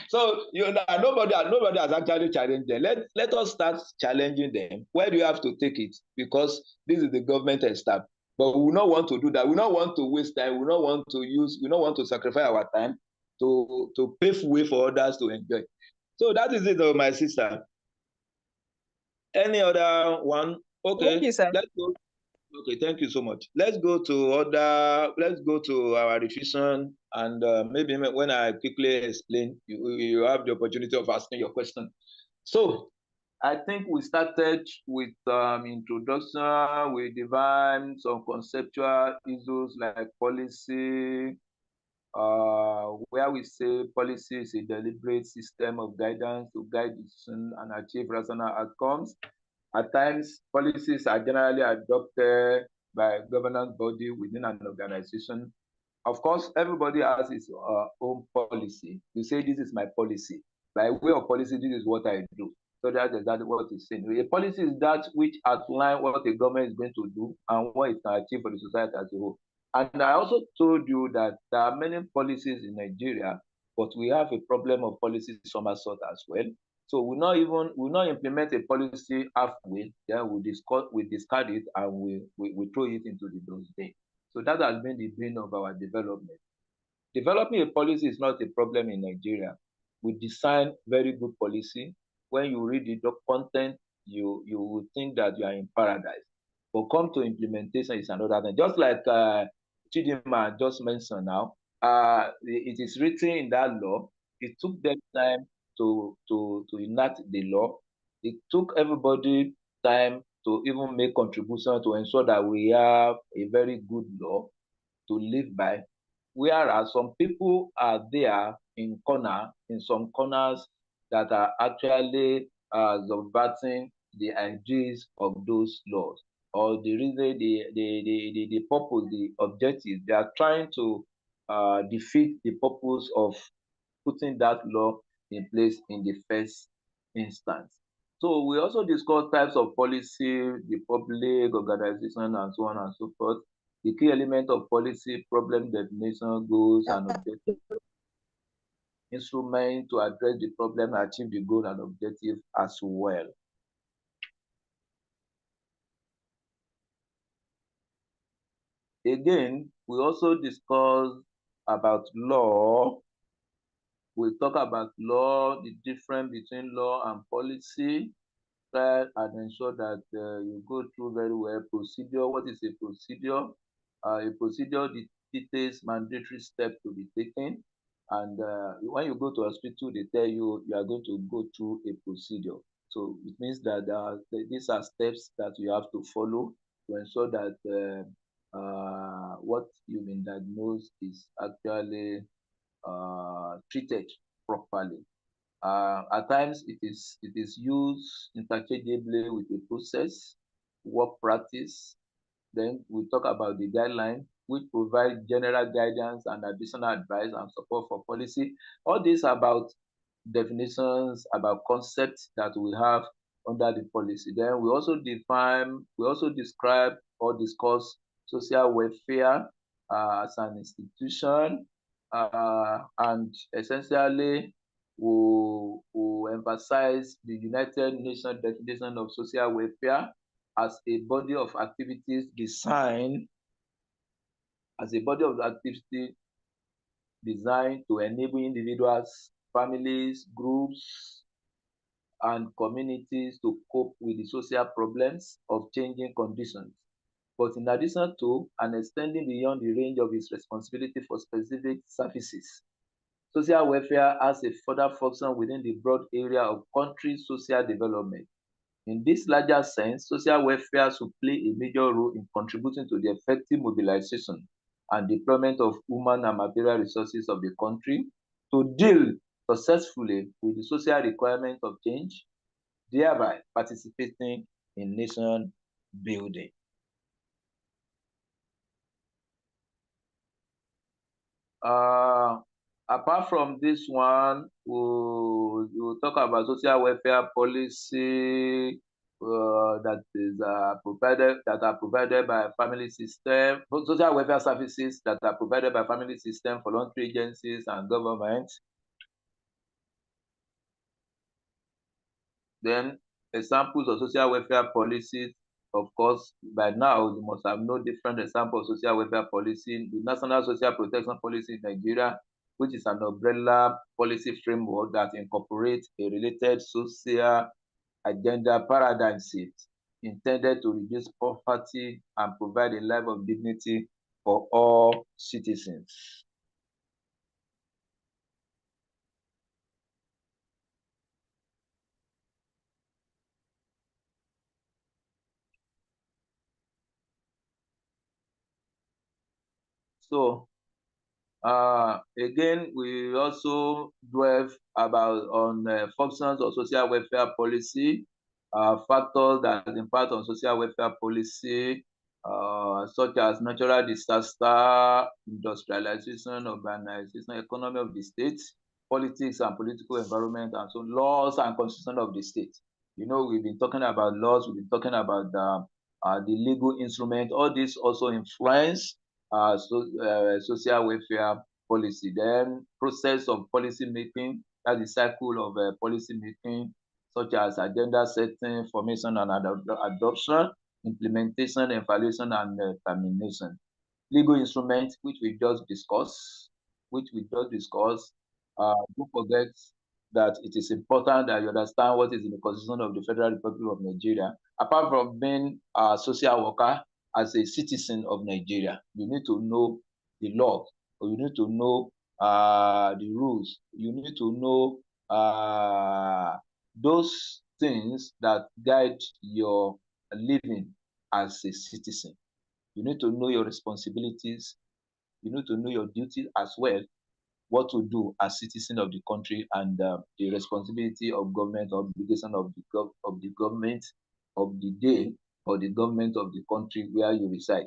So nobody has actually challenged them. Let us start challenging them. Where do you have to take it? Because this is the government staff. But we don't want to do that. We don't want to waste time. We don't want to sacrifice our time to pave way for others to enjoy. So that is it, my sister. Any other one? Okay. Thank you, sir. Let's go. Okay, thank you so much. Let's go to our revision, and maybe when I quickly explain, you have the opportunity of asking your question. So I think we started with introduction. We defined some conceptual issues like policy, where we say policy is a deliberate system of guidance to guide decisions and achieve rational outcomes. At times, policies are generally adopted by a governance body within an organization. Of course, everybody has his own policy. You say, this is my policy. By way of policy, this is what I do. So that is exactly what it's saying. A policy is that which outlines what the government is going to do and what it can achieve for the society as a whole. And I also told you that there are many policies in Nigeria, but we have a problem of policies somersault as well. So we not implement a policy halfway, then we discard it and we throw it into the dustbin. So that has been the bane of our development. Developing a policy is not a problem in Nigeria. We design very good policy. When you read the content, you will think that you are in paradise. But come to implementation is another thing. Just like Chidinma just mentioned now, it is written in that law. It took them time to enact the law. It took everybody time to even make contribution to ensure that we have a very good law to live by. Whereas some people are there in some corners that are actually subverting the ideas of those laws, or the reason, the purpose, the objective. They are trying to defeat the purpose of putting that law in place in the first instance. So we also discuss types of policy, the public, organization, and so on and so forth. The key element of policy, problem definition, goals, and objectives. Instrument to address the problem, achieve the goal and objective as well. Again, we also discuss about law. We talk about law, the difference between law and policy. Try and ensure that you go through very well procedure. What is a procedure? A procedure dictates mandatory steps to be taken. And when you go to hospital, they tell you are going to go through a procedure. So it means that these are steps that you have to follow to ensure that what you've been diagnosed is actually treated properly. At times, it is used interchangeably with a process, work practice. Then we talk about the guideline, which provide general guidance and additional advice and support for policy. All this about definitions, about concepts that we have under the policy. Then we also describe or discuss social welfare as an institution, and essentially will emphasize the United Nations definition of social welfare as a body of activities designed to enable individuals, families, groups, and communities to cope with the social problems of changing conditions. But in addition to and extending beyond the range of its responsibility for specific services, social welfare has a further function within the broad area of country social development. In this larger sense, social welfare should play a major role in contributing to the effective mobilization and deployment of human and material resources of the country to deal successfully with the social requirements of change, thereby participating in nation building. Apart from this one, we'll talk about social welfare policy that are provided by family system, social welfare services that are provided by family system, voluntary agencies, and government. Then examples of social welfare policies. Of course, by now you must have no different example of social welfare policy. The National Social Protection Policy in Nigeria, which is an umbrella policy framework that incorporates a related social agenda paradigm shift intended to reduce poverty and provide a life of dignity for all citizens. So again, we also dwell on functions of social welfare policy, factors that impact on social welfare policy, such as natural disaster, industrialization, urbanization, economy of the state, politics and political environment, and so laws and constitution of the state. You know, we've been talking about laws, we've been talking about the legal instrument. All this also influence social welfare policy. Then process of policy making, that's the cycle of policy making, such as agenda setting, formation and adoption, implementation, evaluation, and termination. Legal instruments, which we just discussed, don't forget that it is important that you understand what is in the Constitution of the Federal Republic of Nigeria. Apart from being a social worker, as a citizen of Nigeria, you need to know the law, or you need to know the rules. You need to know those things that guide your living as a citizen. You need to know your responsibilities. You need to know your duties as well, what to do as citizen of the country, and the responsibility of government, obligation of the government of the day, or the government of the country where you reside.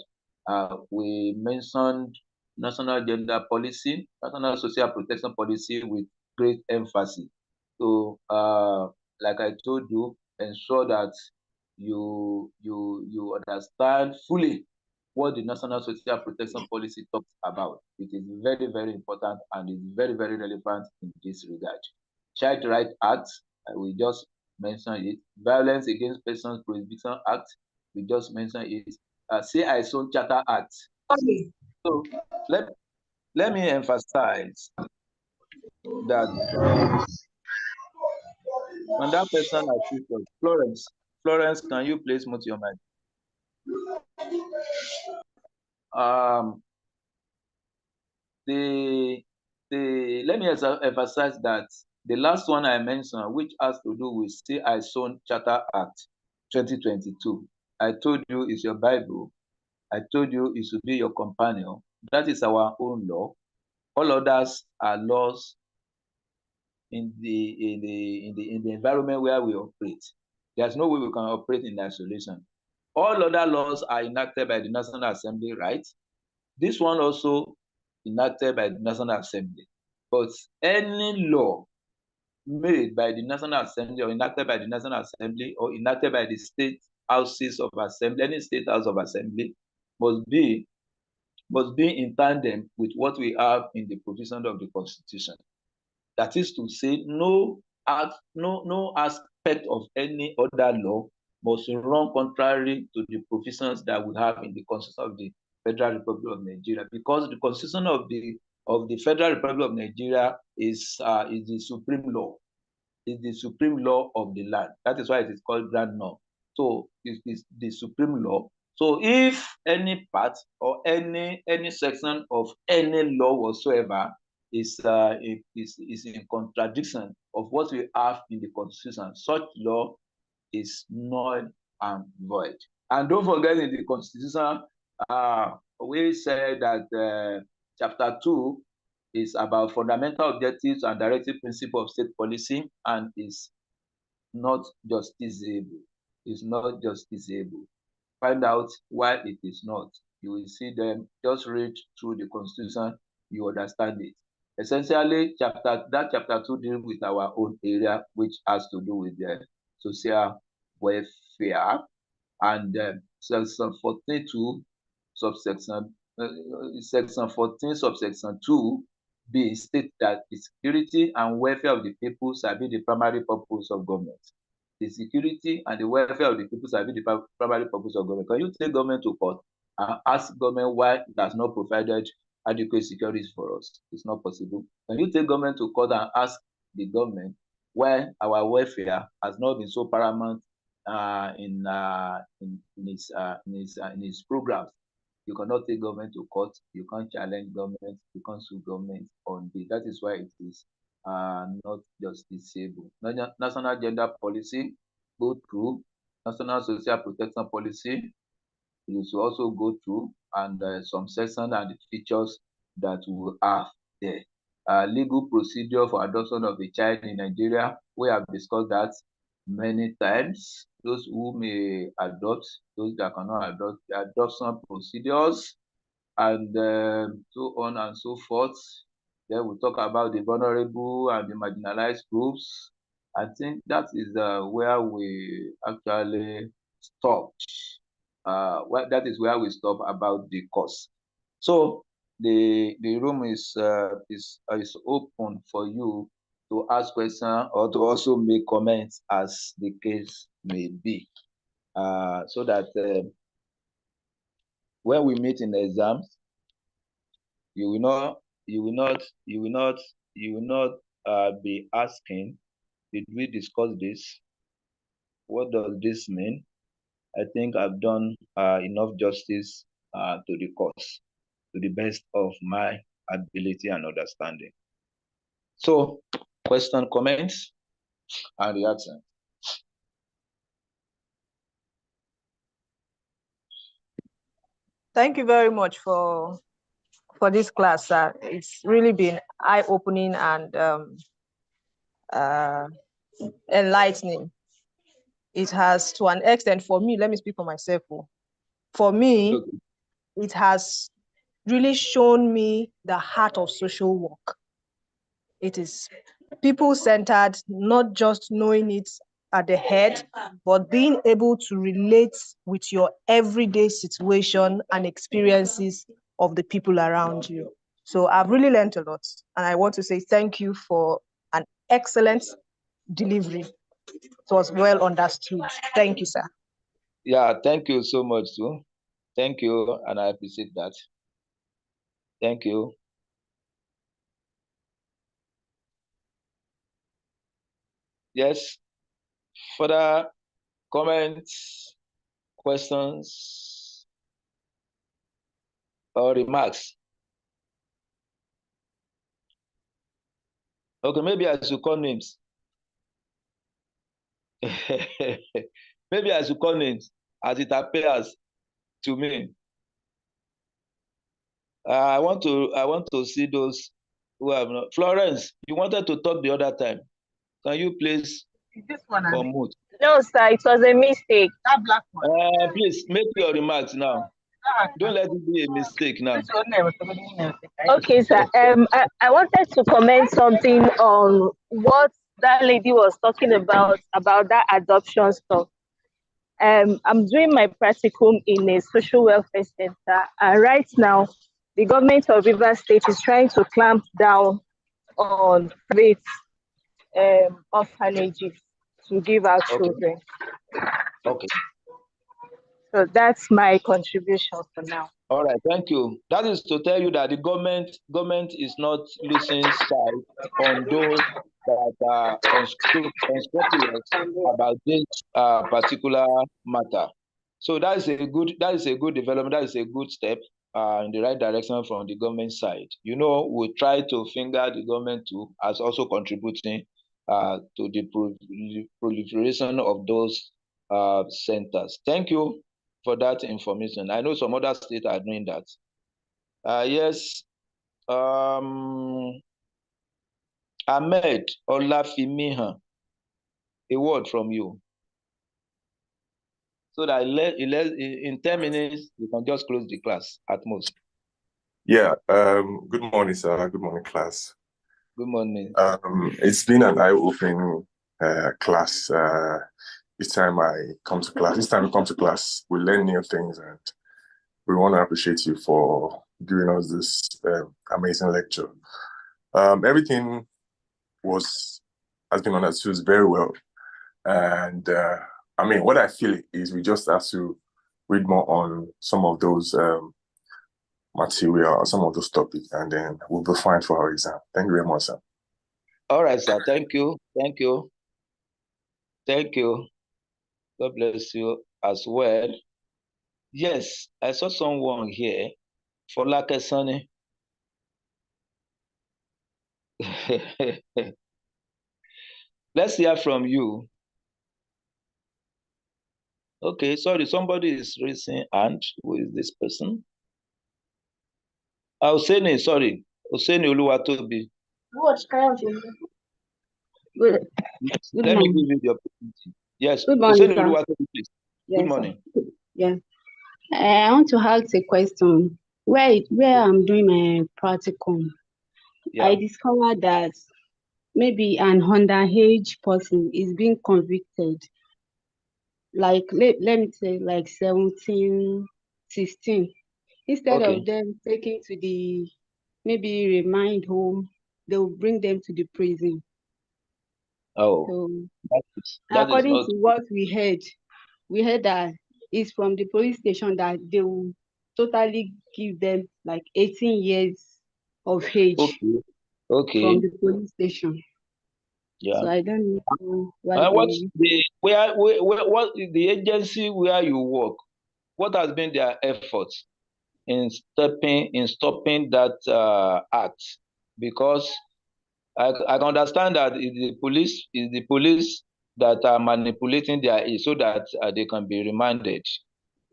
We mentioned national gender policy, national social protection policy with great emphasis. So, like I told you, ensure that you understand fully what the National Social Protection Policy talks about. It is very, very important and is very, very relevant in this regard. Child Rights Act, we just mentioned it. Violence Against Persons Prohibition Act, we just mentioned it. C-ISOWN Charter Act. Okay. So let me emphasize that when that person assisted, Florence, can you please mute your mic? Let me emphasize that the last one I mentioned, which has to do with C-ISOWN Charter Act 2022, I told you is your Bible. I told you it should be your companion. That is our own law. All others are laws in the environment where we operate. There's no way we can operate in isolation. All other laws are enacted by the National Assembly, right? This one also enacted by the National Assembly. But any law made by the National Assembly, or enacted by the National Assembly, or enacted by the state houses of assembly, any state house of assembly, must be in tandem with what we have in the provision of the Constitution. That is to say, no aspect of any other law must run contrary to the provisions that we have in the Constitution of the Federal Republic of Nigeria, because the Constitution of the Federal Republic of Nigeria is the supreme law. Is the supreme law of the land. That is why it is called grand norm. So it is the supreme law. So if any part or any section of any law whatsoever is in contradiction of what we have in the Constitution, such law is null and void. And don't forget, in the Constitution, we say that chapter 2 is about fundamental objectives and directive principle of state policy, and is not justiciable. It's not justiciable. Find out why it is not. You will see them. Just read through the Constitution, you understand it. Essentially, chapter 2 deals with our own area, which has to do with the social welfare, and section 42, subsection section 14, subsection 2b states that the security and welfare of the people shall be the primary purpose of government. The security and the welfare of the people shall be the primary purpose of government. Can you take government to court and ask government why it has not provided adequate security for us? It's not possible. Can you take government to court and ask the government why our welfare has not been so paramount in his programs? You cannot take government to court. You can't challenge government. You can't sue government on this. That is why it is not justiciable. National gender policy, go through. National social protection policy, you should also go through, and some sections and the features that we have there. Legal procedure for adoption of a child in Nigeria, we have discussed that many times. Those who may adopt, those that cannot adopt, the adoption procedures, and so on and so forth. Then we talk about the vulnerable and the marginalized groups. I think that is where we actually stopped. That is where we stop about the course. So the room is open for you to ask questions or to also make comments as the case may be, so that when we meet in the exams, you will not be asking, did we discuss this? What does this mean? I think I've done enough justice to the course, to the best of my ability and understanding. So, question, comments, and reaction. Thank you very much for this class. It's really been eye-opening and enlightening. It has, to an extent, for me, let me speak for myself. For me, okay, it has really shown me the heart of social work. It is people-centered, not just knowing it at the head, but being able to relate with your everyday situation and experiences of the people around you. So I've really learned a lot, and I want to say thank you for an excellent delivery. It was well understood. Thank you, sir. Yeah, thank you so much, too. Thank you, and I appreciate that. Thank you. Yes, further comments, questions, or remarks? Okay, maybe I should call names. Maybe I should call names as it appears to me. I want to see those who have not. Florence, you wanted to talk the other time. Can you please unmute? No, sir, it was a mistake. That black one. Please make your remarks now. Don't let it be a mistake now. Okay, sir. I wanted to comment something on what that lady was talking about that adoption stuff. I'm doing my practicum in a social welfare center, and right now, the government of Rivers State is trying to clamp down on private orphanages to give out Okay. children. Okay. So that's my contribution for now. All right. Thank you. That is to tell you that the government is not losing sight on those that are unscrupulous about this particular matter. So that is a good development. That is a good step in the right direction from the government side. You know, we try to finger the government too as also contributing to the proliferation of those centers. Thank you for that information. I know some other states are doing that. Yes, Ahmed Olafimihan, a word from you. So that in 10 minutes, we can just close the class at most. Yeah, good morning, sir. Good morning, class. Good morning. It's been an eye-opening class. Each time I come to class, we learn new things, and we want to appreciate you for giving us this amazing lecture. Everything has been understood very well, and I mean, what I feel is we just have to read more on some of those material or some of those topics, and then we'll be fine for our exam. Thank you very much, sir. All right, sir. Thank you. Thank you. Thank you. God bless you as well. Yes, I saw someone here, Folake Sani. Let's hear from you. Okay, sorry, somebody is raising hand. Who is this person? Oseni, sorry. Oseni Oluwatobi. Good Let me morning. give you the opportunity. Yes, Good morning, Oseni sir. Oluwatobi, please. Yes, Good morning. sir. Yeah. I want to ask a question. Where I'm doing my practicum, Yeah. I discovered that maybe an underage person is being convicted, like let me say like 17, 16. Instead Okay. of them taking to the maybe remind home, they will bring them to the prison. Oh, So that is according not. to what we heard that it's from the police station that they will totally give them like 18 years of age Okay. Okay. from the police station. Yeah. So I don't know why What's what is the agency where you work? What has been their efforts in stopping that act? Because I can understand that the police that are manipulating their age so that they can be remanded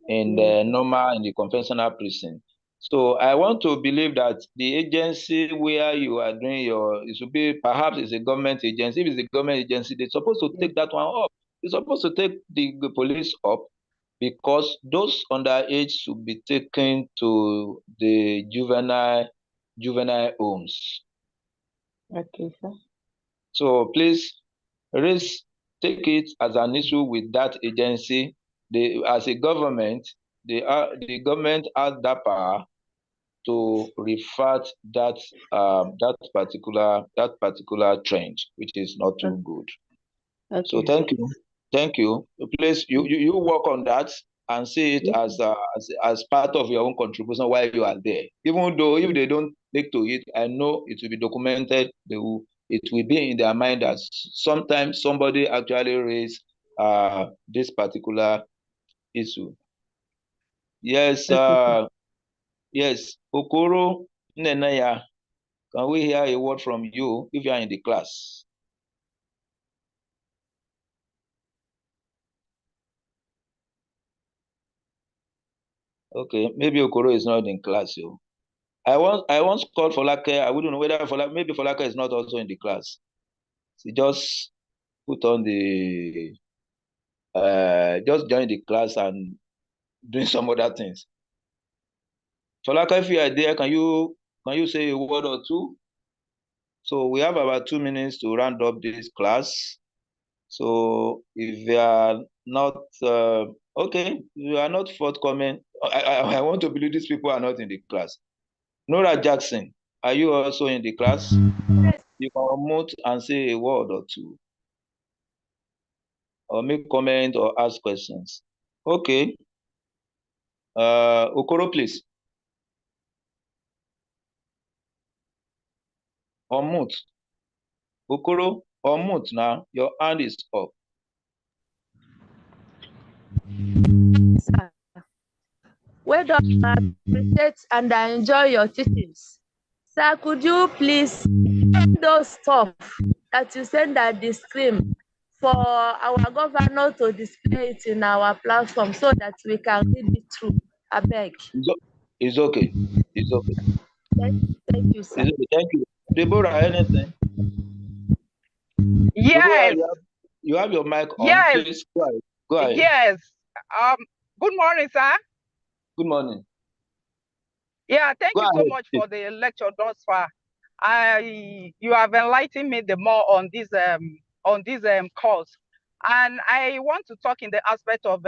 in the conventional prison. So I want to believe that the agency where you are doing it should be perhaps it's a government agency. If it's a government agency, they're supposed to take that one up. They're supposed to take the police up because those underage should be taken to the juvenile homes. Okay, sir. So please take it as an issue with that agency. As a government, the government has that power to refer that particular trend, which is not too good. Okay, So sir. thank you. Please, you work on that and see it as part of your own contribution while you are there. Even though if they don't take to it, I know it will be documented. It will be in their mind that sometimes somebody actually raised this particular issue. Yes, yes, Okoro Nenaya, can we hear a word from you if you are in the class? Okay, maybe Okoro is not in class. So I once called Folake. I wouldn't know whether maybe Folake is not also in the class. She just put on the just join the class and doing some other things. Folake, if you are there, can you say a word or two? So we have about 2 minutes to round up this class. So if you are not okay. You are not forthcoming. I want to believe these people are not in the class. Nora Jackson, are you also in the class? Yes. You can unmute and say a word or two, or make comment or ask questions. Okay. Okoro, please. Unmute. Okoro, unmute now. Your hand is up. Sir. Well done. I appreciate and I enjoy your teachings. Sir, could you please send those stuff that you send at the stream for our governor to display it in our platform so that we can read it through? I beg. It's okay. It's okay. Thank you, sir. It's okay. Thank you. Deborah, anything? Deborah, Yes, you have your mic on. yes, Please go ahead. Go ahead. yes. Good morning, sir. Good morning. Yeah, thank Go you so ahead. much for the lecture thus far. You have enlightened me the more on this course, and I want to talk in the aspect of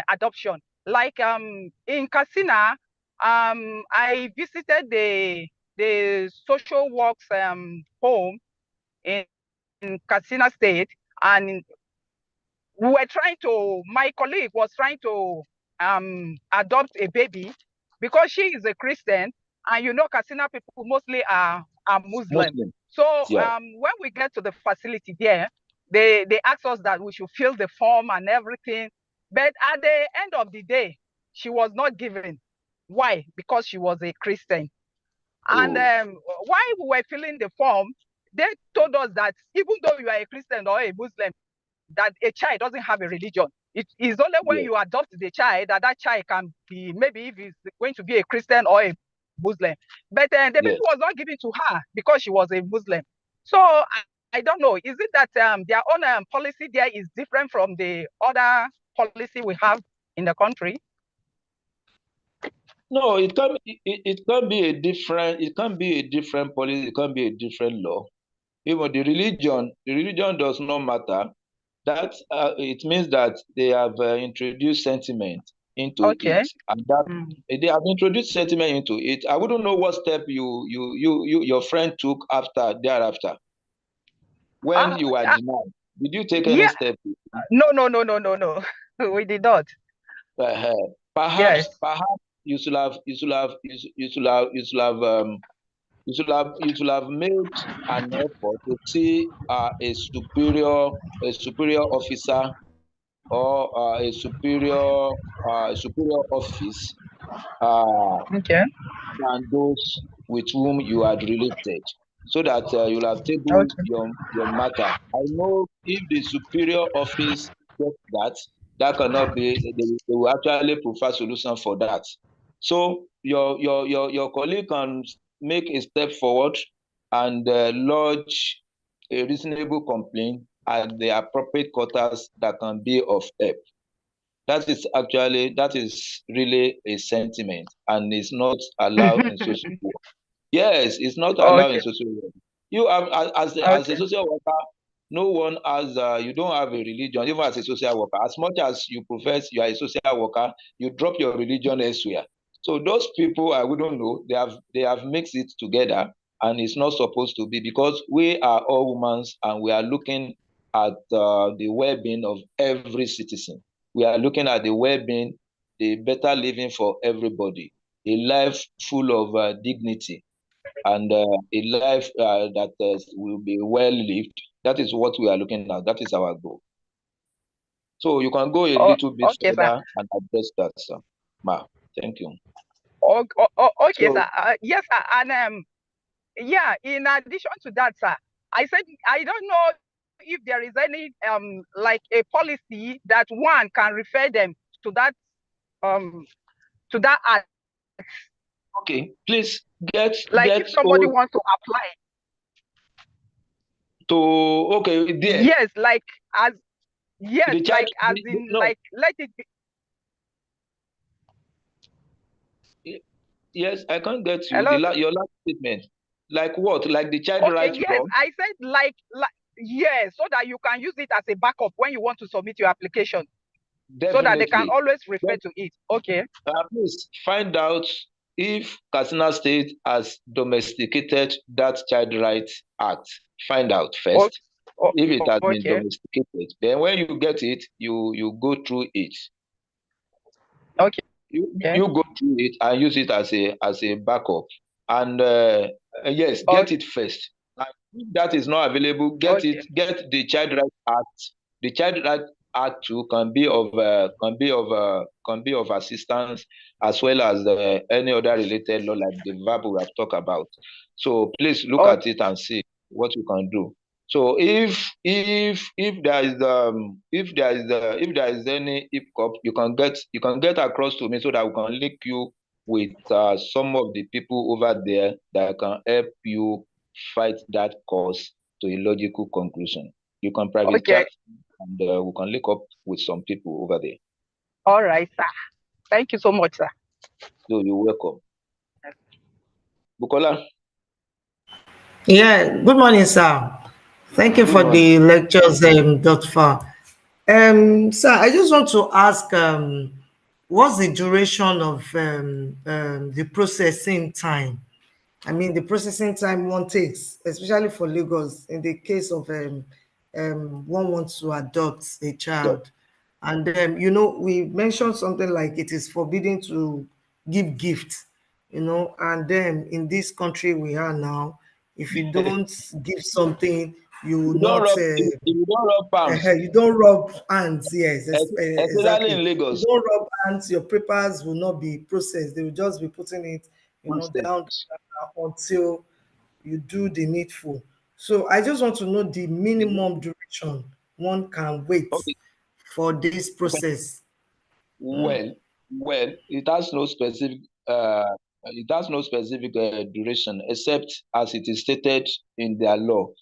adoption. Like in Katsina, I visited the social works home in Katsina State, and my colleague was trying to adopt a baby because she is a Christian, and you know, Katsina people mostly are Muslim. So Yeah. when we get to the facility there, they asked us that we should fill the form and everything. But at the end of the day, she was not given. Why? Because she was a Christian. And while we were filling the form, they told us that even though you are a Christian or a Muslim, that a child doesn't have a religion. It is only when you adopt the child that child can be, maybe if he's going to be a Christian or a Muslim. But the baby was not given to her because she was a Muslim. So I don't know. Is it that their own policy there is different from the other policy we have in the country? No, it can be a different policy. It can be a different law. Even the religion does not matter. That it means that they have introduced sentiment into it, and that they have introduced sentiment into it. I wouldn't know what step your friend took thereafter when you were denied. Did you take any step? No. We did not. Perhaps you should have made an effort to see a superior officer or a superior office than those with whom you had related, so that you'll have tabled your matter. I know if the superior office gets that cannot be, they will actually prefer solution for that. So your colleague can make a step forward and lodge a reasonable complaint at the appropriate quarters that can be of help. That is really a sentiment, and it's not allowed in social work. Yes, it's not allowed in social work. You have as a social worker, no one has you don't have a religion, even as a social worker. As much as you profess you are a social worker, you drop your religion elsewhere. So those people, I wouldn't know, they have mixed it together, and it's not supposed to be, because we are all humans and we are looking at the well-being of every citizen. We are looking at the well-being, the better living for everybody, a life full of dignity, and a life that will be well lived. That is what we are looking at. That is our goal. So you can go a little bit further and address that, sir. Ma, thank you. Okay, sir. Yes, sir. And yeah, in addition to that, sir, I said I don't know if there is any like a policy that one can refer them to that act. Okay, please get if somebody wants to apply to there. Yes, like as let it be. Yes, I can't get you. Hello? Your last statement. Like what? Like the child rights yes, law? I said like Yes, so that you can use it as a backup when you want to submit your application. Definitely. So that they can always refer to it. Okay. Please find out if Katsina State has domesticated that Child Rights Act. Find out first. If it has been domesticated, then when you get it, you go through it. Okay. You go through it and use it as a backup. And yes, get it first. And if that is not available, get the Child Rights Act. The Child Rights Act too can be of assistance, as well as any other related law like the VAP we have talked about. So please look at it and see what you can do. So if there is any hiccup, you can get across to me so that we can link you with some of the people over there that can help you fight that cause to a logical conclusion. You can private chat, and we can link up with some people over there. All right, sir. Thank you so much, sir. So you're welcome. Bukola. Yeah, good morning, sir. Thank you for the lectures thus far. Sir, I just want to ask, what's the duration of the processing time? I mean, the processing time one takes, especially for Lagos, in the case of one wants to adopt a child. And we mentioned something like it is forbidden to give gifts, and then in this country we are now, if you don't give something, you don't rub hands. Yes, exactly. In Lagos. You don't rub hands. Your papers will not be processed. They will just be putting it, down until you do the needful. So I just want to know the minimum duration one can wait for this process. Well, it has no specific duration, except as it is stated in their law.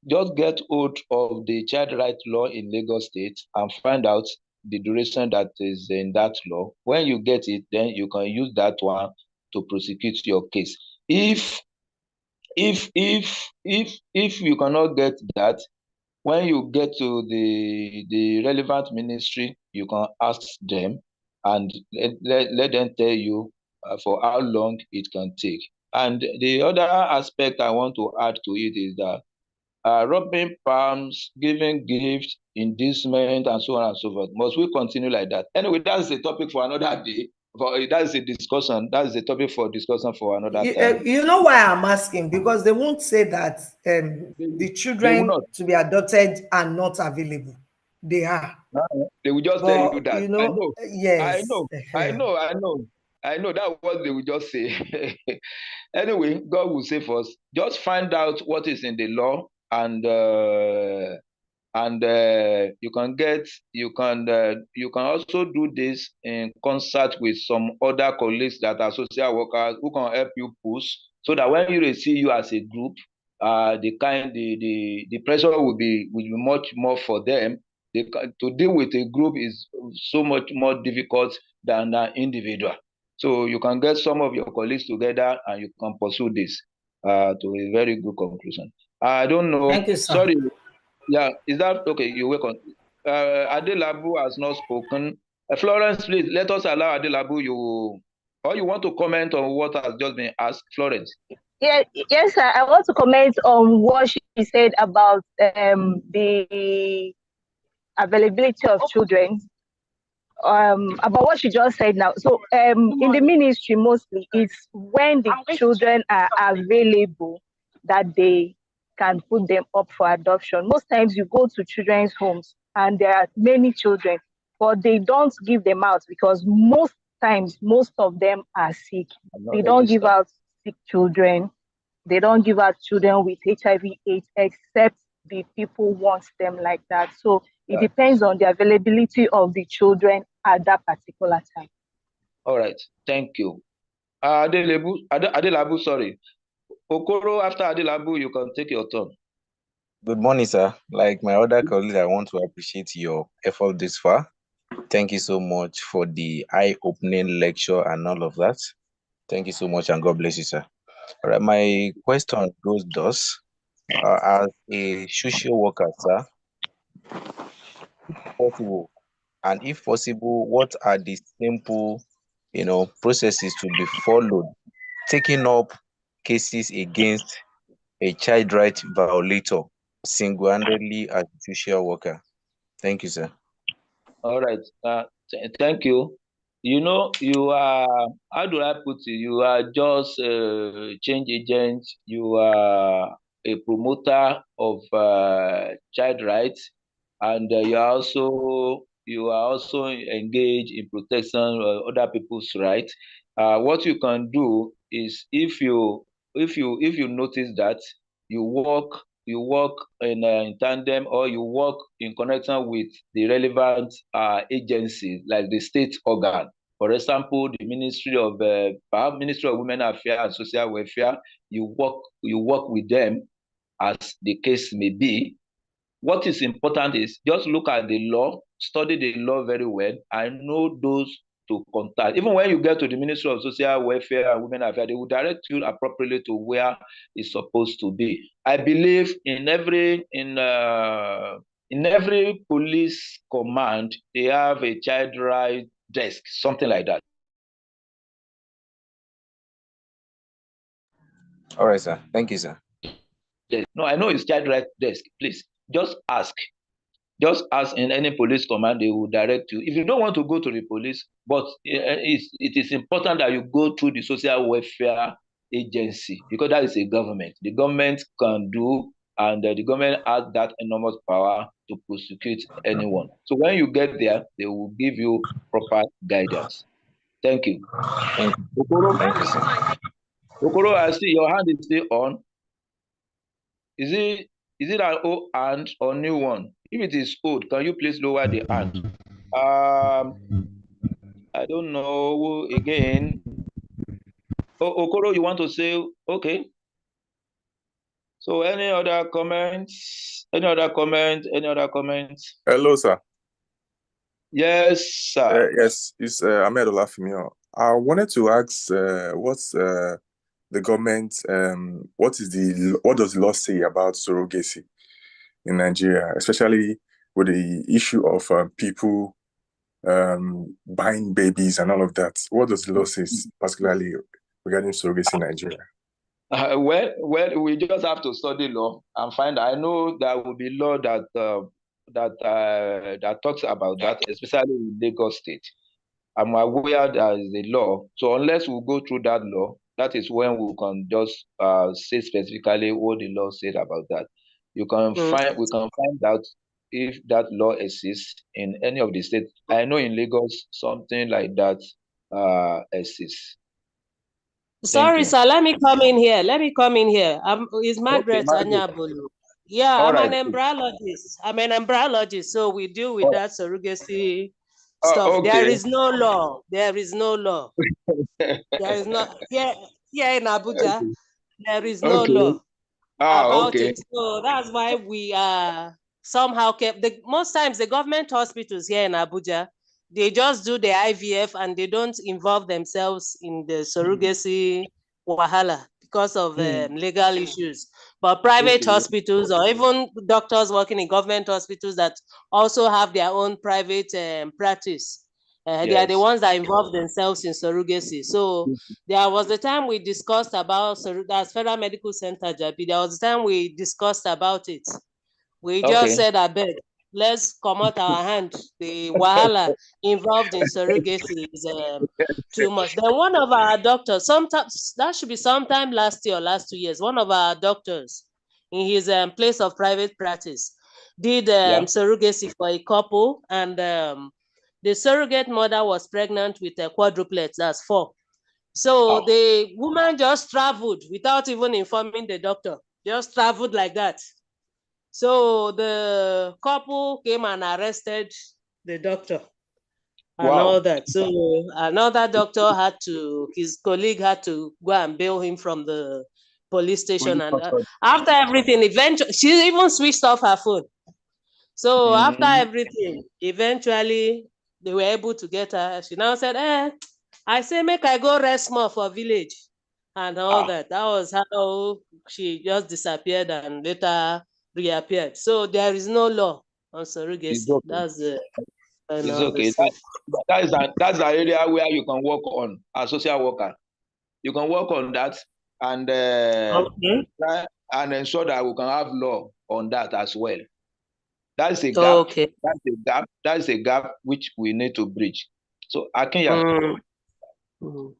Just get hold of the child right law in Lagos State and find out the duration that is in that law. When you get it, then you can use that one to prosecute your case. If you cannot get that, when you get to the relevant ministry, you can ask them and let them tell you for how long it can take. And the other aspect I want to add to it is that rubbing palms, giving gifts, inducement, and so on and so forth. Must we continue like that? Anyway, that's a topic for another day. That's a discussion. That's a topic for discussion for another time. You know why I'm asking? Because they won't say that the children to be adopted are not available. They are. They will just tell you that. I know. Yes. I know that what they will just say. Anyway, God will save us. Just find out what is in the law, and you can also do this in concert with some other colleagues that are social workers who can help you push, so that when you see you as a group, the pressure will be much more for them. To deal with a group is so much more difficult than an individual. So you can get some of your colleagues together and you can pursue this to a very good conclusion. I don't know. Thank you, sir. Sorry. Yeah, is that okay? You're welcome. Adelabu has not spoken. Florence, please let us allow Adelabu. You want to comment on what has just been asked, Florence? Yes, sir. I want to comment on what she said about the availability of children. About what she just said now. So in the ministry, mostly it's when the children are available that they can put them up for adoption. Most times you go to children's homes and there are many children, but they don't give them out because most times most of them are sick. They don't give out sick children. They don't give out children with HIV/AIDS except the people want them like that. So it depends on the availability of the children at that particular time. All right, thank you. Adelabu, sorry. Okoro, after Adelabu, you can take your turn. Good morning, sir. Like my other colleagues, I want to appreciate your effort this far. Thank you so much for the eye-opening lecture and all of that. Thank you so much, and God bless you, sir. All right, my question goes thus. As a social worker, sir, possible, and if possible, what are the simple, processes to be followed, taking up cases against a child right violator single-handedly as a social worker? Thank you, sir. All right. Thank you. You are, how do I put it? You are just a change agent. You are a promoter of child rights, and you are also engaged in protection of other people's rights. What you can do is, if you notice that you work you work in tandem, or you work in connection with the relevant agencies like the state organ. For example, the Ministry of Women Affairs and Social Welfare. You work with them as the case may be. What is important is just look at the law, study the law very well, and know those to contact. Even when you get to the Ministry of Social Welfare and Women Affairs, they will direct you appropriately to where it's supposed to be. I believe in every police command, they have a child right desk, something like that. All right, sir. Thank you, sir. No, I know it's child right desk. Please just ask. Just as in any police command, they will direct you. If you don't want to go to the police, but it is important that you go through the social welfare agency, because that is a government. The government can do, and the government has that enormous power to prosecute anyone. So when you get there, they will give you proper guidance. Thank you. Thank you. Okoro, Thank you, sir. I see your hand is still on. Is it an old hand or new one? If it is old, can you please lower the hand? I don't know again. Okoro, you want to say okay? So any other comments? Any other comments? Hello, sir. Yes, sir. Yes, it's Ahmed Olafimio. I wanted to ask, what's the government? What does the law say about surrogacy in Nigeria, especially with the issue of people buying babies and all of that? What does the law say, particularly regarding surrogacy in Nigeria? Well, we just have to study law and find. I know there will be law that talks about that, especially in Lagos State. I'm aware there is a law. So unless we go through that law, that is when we can just say specifically what the law said about that. We can find out if that law exists in any of the states. I know in Lagos something like that exists. Sorry, sir. Let me come in here. It's Okay, Margaret Margaret. Anyabolu. Yeah, All I'm right. an embryologist. So we deal with that surrogacy Oh, stuff. There okay. is no law. There is not here in Abuja. Okay. There is no Okay. law about Okay. it. So that's why we are somehow kept. Most times the government hospitals here in Abuja, they just do the IVF and they don't involve themselves in the surrogacy wahala because of legal issues. But private Okay. hospitals, or even doctors working in government hospitals that also have their own private practice, they are the Yes. ones that involve themselves in surrogacy. So there was the time we discussed about that's Federal Medical Center, Jabi. There was the time we discussed about it. We just Okay. said, I beg, let's come out our hand. The wahala involved in surrogacy is too much. Then one of our doctors, sometimes that should be sometime last year or last 2 years, one of our doctors in his place of private practice did surrogacy for a couple, and the surrogate mother was pregnant with a quadruplets, that's 4. So the woman just traveled without even informing the doctor, just traveled like that. So the couple came and arrested the doctor and all that. So another doctor his colleague had to go and bail him from the police station. And after everything, eventually, she even switched off her phone. So after everything, eventually, they were able to get her. She now said, I say, make I go rest more for village. and all Ah, that. That was how she just disappeared and later reappeared. So there is no law on it's surrogacy. okay. That's the It's final okay. message. That's an area where you can work on as social worker. You can work on that and Okay. try and ensure that we can have law on that as well. That's a gap. Okay. That's a gap. That's a gap which we need to bridge. So Akinya, Mm. Mm.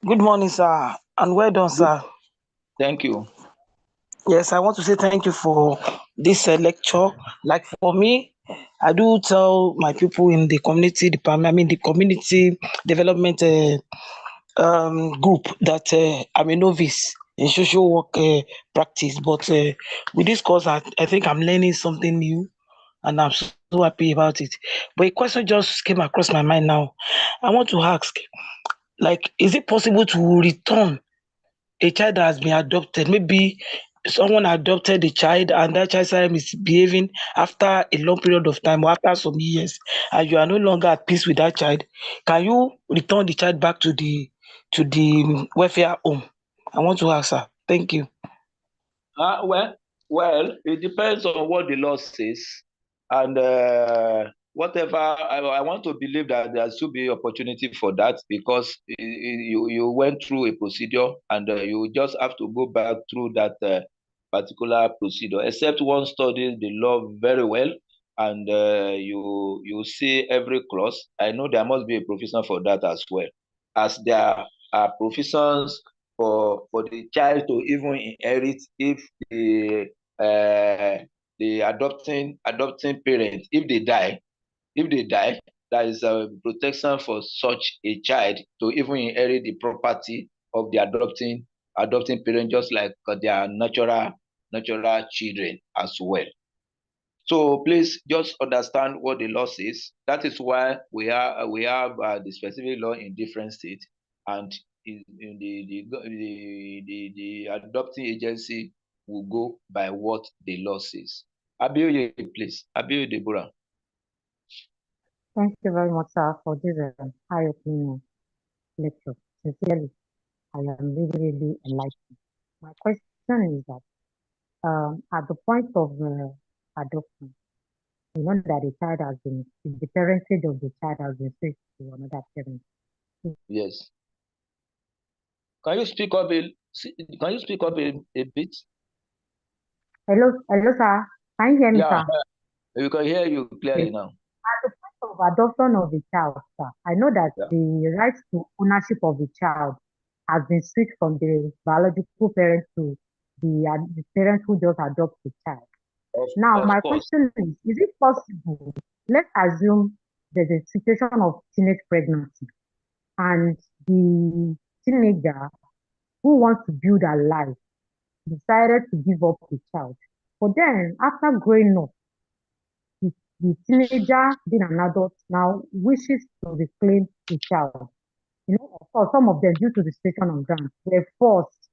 Good morning, sir, and well done, sir. thank you. Yes, I want to say thank you for this lecture. Like for me, I do tell my people in the community department, I mean the community development group that I'm a novice in social work practice, but with this course, I think I'm learning something new, and I'm so happy about it. But a question just came across my mind now. I want to ask, like, is it possible to return a child that has been adopted? Maybe someone adopted a child and that child started misbehaving after a long period of time or after some years, and you are no longer at peace with that child. Can you return the child back to the welfare home? I want to ask, sir. Thank you. Well, it depends on what the law says, and whatever. I want to believe that there should be opportunity for that because you went through a procedure and you just have to go back through that particular procedure. Except one studies the law very well and you see every clause. I know there must be a provision for that as well, as there are provisions for the child to even inherit if uh, the adopting parent, if they die, there is a protection for such a child to even inherit the property of the adopting parent, just like their natural children as well. So please just understand what the law says. That is why we have the specific law in different states, and in the adopting agency will go by what the law says. Abioye, please. Abioye Deborah. Thank you very much, sir, for this eye-opening lecture. Sincerely, I am really, really enlightened. My question is that at the point of adoption, you know that the parentage of the child has been switched to another parent. Yes. Can you speak up a bit? Hello, sir. Can you hear me, Yeah, sir? we can hear you clearly Yes. now. At the point of adoption of the child, sir, I know that Yeah. the right to ownership of the child has been switched from the biological parent to the parent who just adopts the child. Now, Of my course. question is it possible? Let's assume there's a situation of teenage pregnancy and the teenager who wants to build a life decided to give up the child. But then, after growing up, the teenager, being an adult now, wishes to reclaim the child. You know, of course, some of them, due to the situation on ground, were forced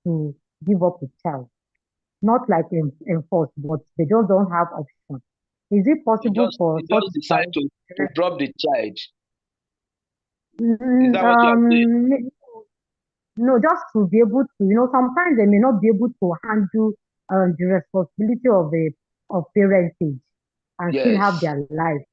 to give up the child. Not like enforced, but they just don't have option. Is it possible for You such just decide child? to drop the child. Is Mm, that what you are saying? no, just to be able to, sometimes they may not be able to handle the responsibility of parentage and still have Yes. their life.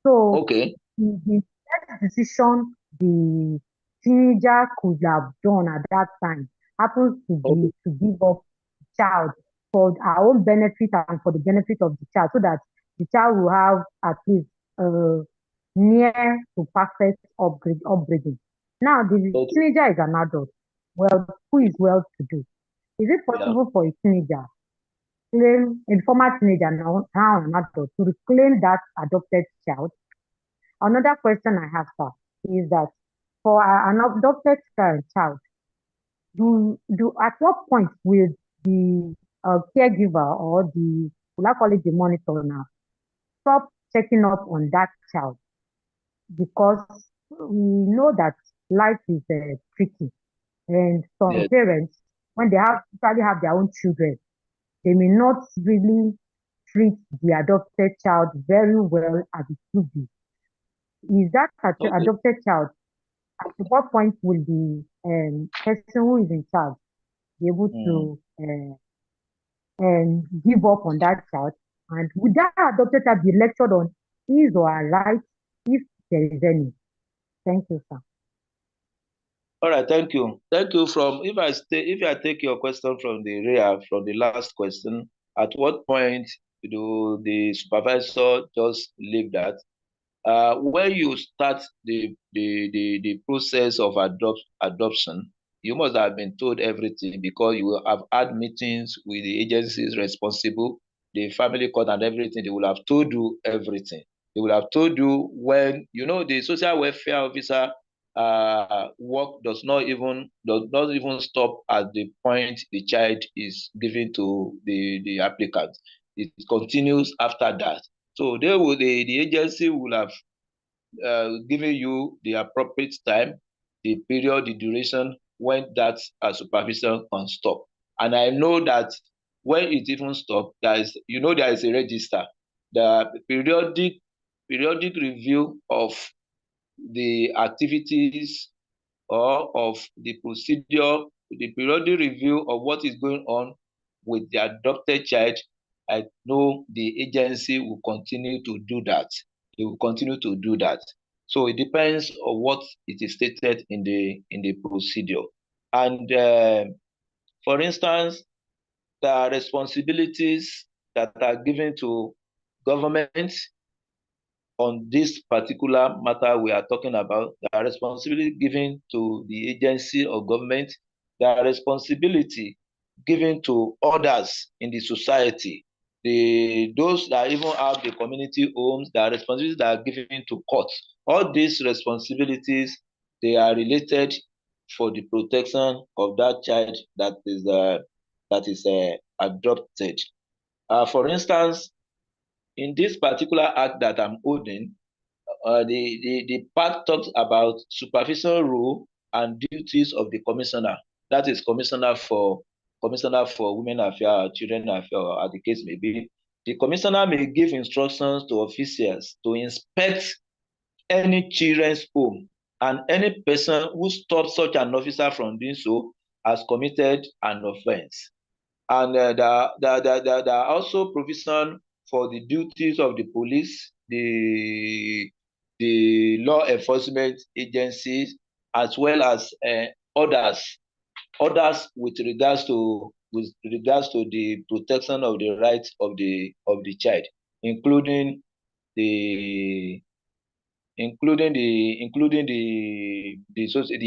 So Okay. the best decision the teenager could have done at that time happens to Okay. be to give up the child for our own benefit and for the benefit of the child, so that the child will have at least near to perfect upbringing. Now, the Okay. teenager is an adult, well, who is well to do. Is it Yeah. possible for a teenager, a former teenager, now an adult, to reclaim that adopted child? Another question I have, sir, is that for an adopted child, at what point will the caregiver or will I call it the monitor now, stop checking up on that child? Because we know that life is tricky, and some Yes. parents, when they usually have their own children, they may not really treat the adopted child very well as it should be. Is that Okay. adopted child at what point will the person who is in charge be able to give up on that child? And would that adopted child be lectured on his or her rights, if there is any? Thank you, sir. All right, thank you. Thank you. If I take your question from the last question, at what point do the supervisor just leave that? When you start the process of adoption, you must have been told everything, because you will have had meetings with the agencies responsible, the family court and everything. They will have told you everything. They will have told you when, the social welfare officer work does not even stop at the point the child is given to the applicant. It continues after that. So the agency will have given you the appropriate time, the period, the duration when that supervision can stop. And I know that when it even stops, there is a register. The periodic review of the activities or of the procedure, the periodic review of what is going on with the adopted child. I know the agency will continue to do that. They will continue to do that. So it depends on what it is stated in the procedure. And for instance, there are responsibilities that are given to government on this particular matter we are talking about. There are responsibility given to the agency or government. There are responsibility given to others in the society. Those that even have the community homes, there are responsibilities that are given to courts. All these responsibilities, they are related for the protection of that child that is adopted. For instance, in this particular act that I'm holding, the part talks about supervision role and duties of the commissioner. That is commissioner for women affairs, children affairs, as the case may be. The commissioner may give instructions to officials to inspect any children's home, and any person who stops such an officer from doing so has committed an offense. And there are also provision for the duties of the police, the law enforcement agencies, as well as others with regards to the protection of the rights of the child, including the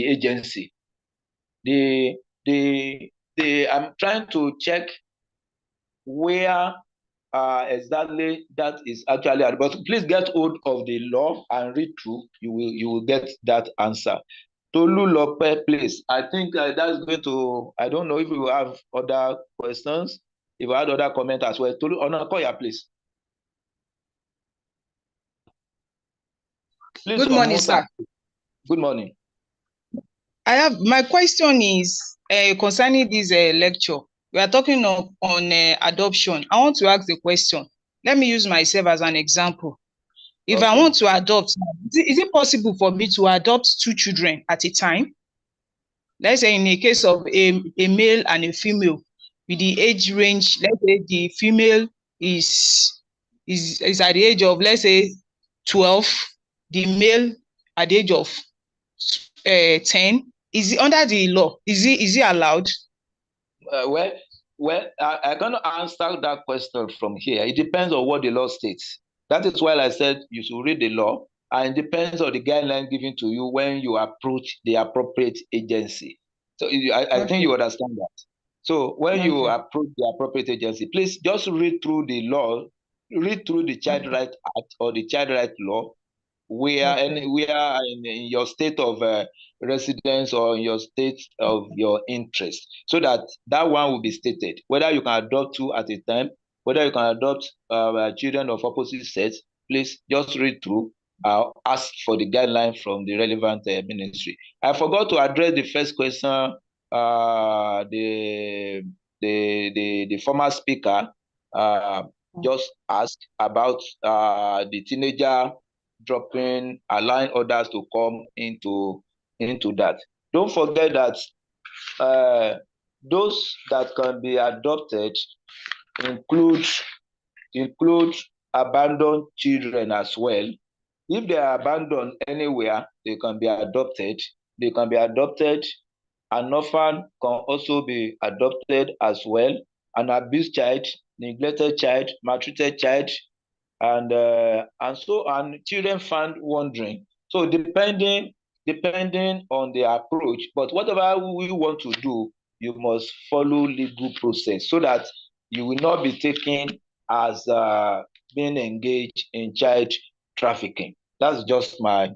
agency. I'm trying to check where exactly that is actually at. But please get hold of the law and read through. You will get that answer. Tolu Lope, please. I think that's going to. I don't know if we will have other questions. If we had other comments as well. Tolu Onakoya, please. Please. Good morning, sir. Good morning. My question is concerning this lecture. We are talking on adoption. I want to ask the question. Let me use myself as an example. If I want to adopt, is it possible for me to adopt 2 children at a time? Let's say in a case of a male and a female, with the age range, let's say the female is at the age of, let's say, 12, the male at the age of 10. Is it under the law? Is it allowed? Well, I cannot answer that question from here. It depends on what the law states. That is why I said you should read the law, and it depends on the guideline given to you when you approach the appropriate agency. So I think you understand that. So when you approach the appropriate agency, please just read through the law, read through the Child Rights Act or the Child Rights Law, where anywhere in your state of residence or in your state of your interest, so that one will be stated, whether you can adopt 2 at a time, whether you can adopt children of opposite sex. Please just read through, ask for the guideline from the relevant ministry. I forgot to address the first question. The former speaker just asked about the teenager dropping, allowing others to come into into that. Don't forget that those that can be adopted include abandoned children as well. If they are abandoned anywhere, they can be adopted. They can be adopted. An orphan can also be adopted as well. An abused child, neglected child, maltreated child, and children found wandering. So depending on the approach, but whatever we want to do, you must follow legal process so that you will not be taken as being engaged in child trafficking. That's just my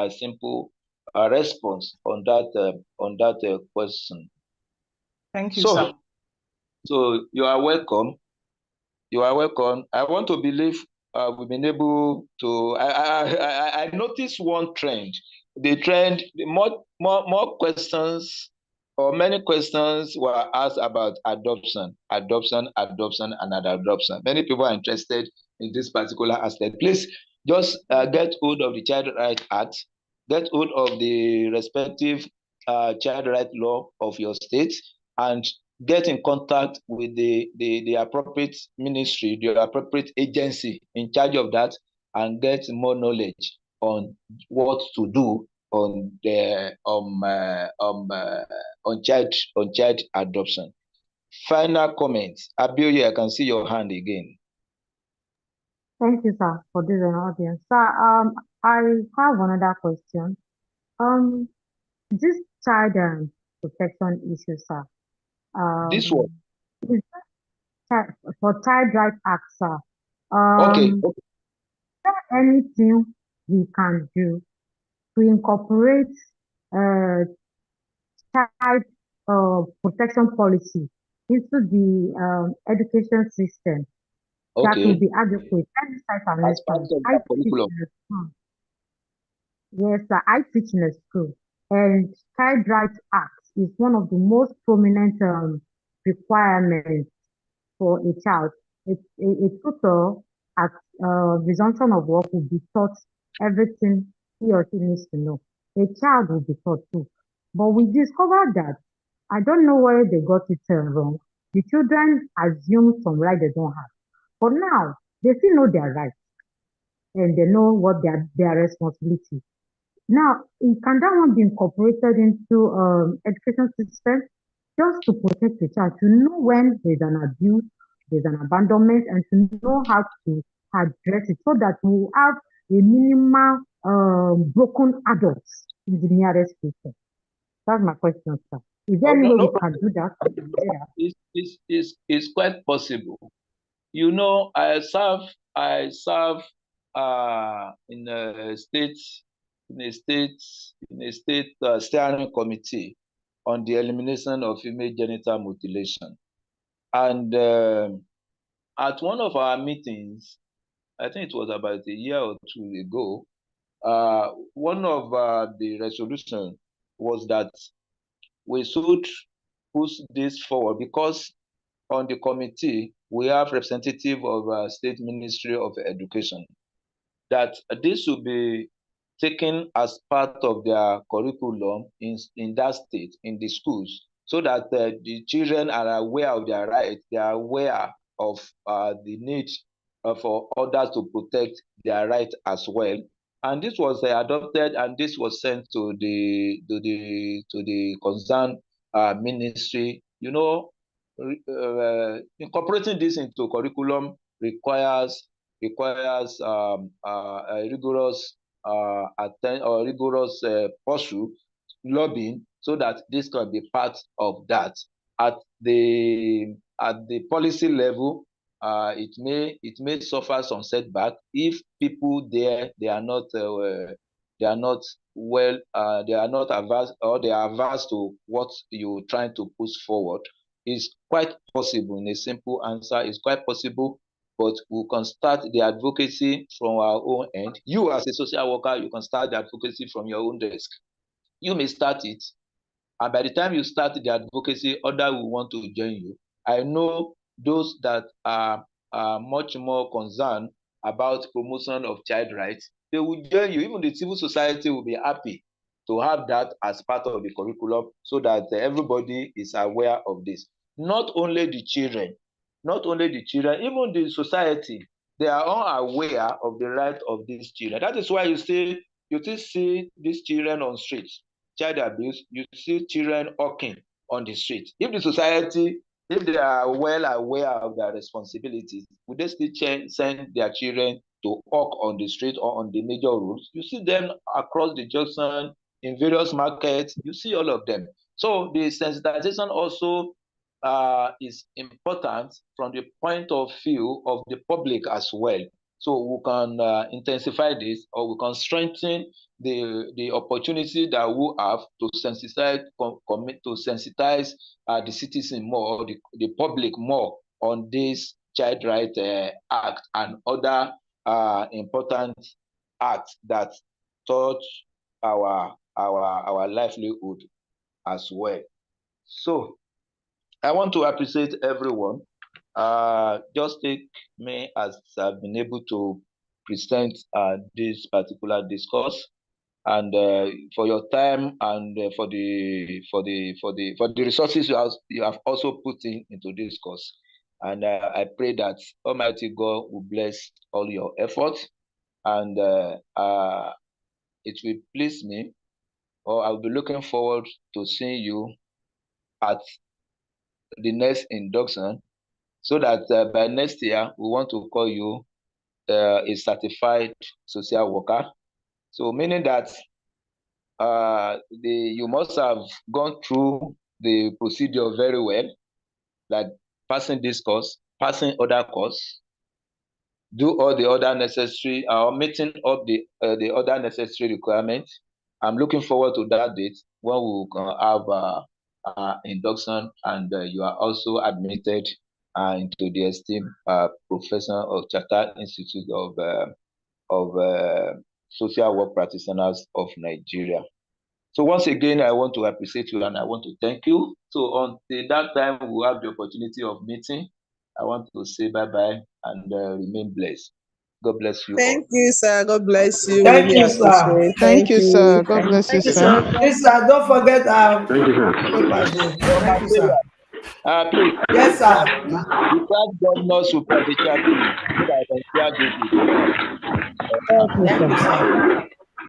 simple response on that question. Thank you, sir. So you are welcome. You are welcome. I want to believe we've been able to. I noticed one trend. The trend, more questions or many questions were asked about adoption, and adoption. Many people are interested in this particular aspect. Please just get hold of the Child Right Act, get hold of the respective child right law of your state, and get in contact with the appropriate ministry, the appropriate agency in charge of that, and get more knowledge on what to do on the on child adoption. Final comments. Abioye, I can see your hand again. Thank you, sir, for this audience. Sir, I have another question. This child protection issue, sir. This one. Is for Child Right Act, sir. Okay. Is there anything we can do to incorporate child protection policy into the education system that will be adequate? As part of the curriculum. Yes, sir. I teach in a school, and Child Rights Act is one of the most prominent requirements for a child. A tutor at resumption of work will be taught everything he or she needs to know. A child will be taught too. But we discovered that, I don't know where they got it wrong. The children assume some rights they don't have. But now, they still know their rights and they know what their responsibility. Now, can that one be incorporated into education system just to protect the child, to know when there's an abuse, there's an abandonment, and to know how to address it so that we have a minimal broken adults in the nearest future? That's my question, sir. Is there any way we can do that? It's quite possible. You know, I serve in a state steering committee on the elimination of female genital mutilation. And at one of our meetings, I think it was about a year or two ago, one of the resolutions was that we should push this forward because on the committee, we have representative of State Ministry of Education, that this should be taken as part of their curriculum in that state, in the schools, so that the children are aware of their rights, they are aware of the need for others to protect their rights as well. And this was adopted, and this was sent to the concerned ministry. You know, incorporating this into curriculum requires a rigorous pursuit, lobbying, so that this can be part of that. At the policy level, it may suffer some setback if people there they are not averse, or they are averse to what you're trying to push forward. It's quite possible. In a simple answer, it's quite possible, but we can start the advocacy from our own end. You as a social worker, you can start the advocacy from your own desk. You may start it, and by the time you start the advocacy, others will want to join you. I know those that are much more concerned about promotion of child rights, they will join you. Even the civil society will be happy to have that as part of the curriculum so that everybody is aware of this. Not only the children, even the society, they are all aware of the right of these children. That is why you still see these children on streets, child abuse, you see children hawking on the street. If the society, if they are well aware of their responsibilities, would they still send their children to hawk on the street or on the major roads? You see them across the junction, in various markets, you see all of them. So the sensitization also is important from the point of view of the public as well. So we can intensify this, or we can strengthen the opportunity that we have to sensitize, the citizen more, the public more on this Child Right Act and other important acts that touch our livelihood as well. So I want to appreciate everyone. Just take me as I've been able to present this particular discourse, and for your time, and for the resources you have also put into this course. And I pray that Almighty God will bless all your efforts, and it will please me, or I'll be looking forward to seeing you at the next induction, so that by next year we want to call you a certified social worker. So meaning that you must have gone through the procedure very well, like passing this course, passing other course, do all the other necessary, meeting up the other necessary requirements. I'm looking forward to that date when we can have induction, and you are also admitted into the esteemed professor of Chartered Institute of Social Work Practitioners of Nigeria. So once again, I want to appreciate you and I want to thank you. So until that time, we'll have the opportunity of meeting. I want to say bye-bye and remain blessed. God bless you. Thank you, sir. God bless you. Thank Really you, sir. appreciate. Thank you, sir. God bless you, sir. Please, sir, don't forget. Thank you, sir. Thank you, sir. Please. Yes, sir. The past governor superficial, please, so that I can share this with you. Thank you, sir.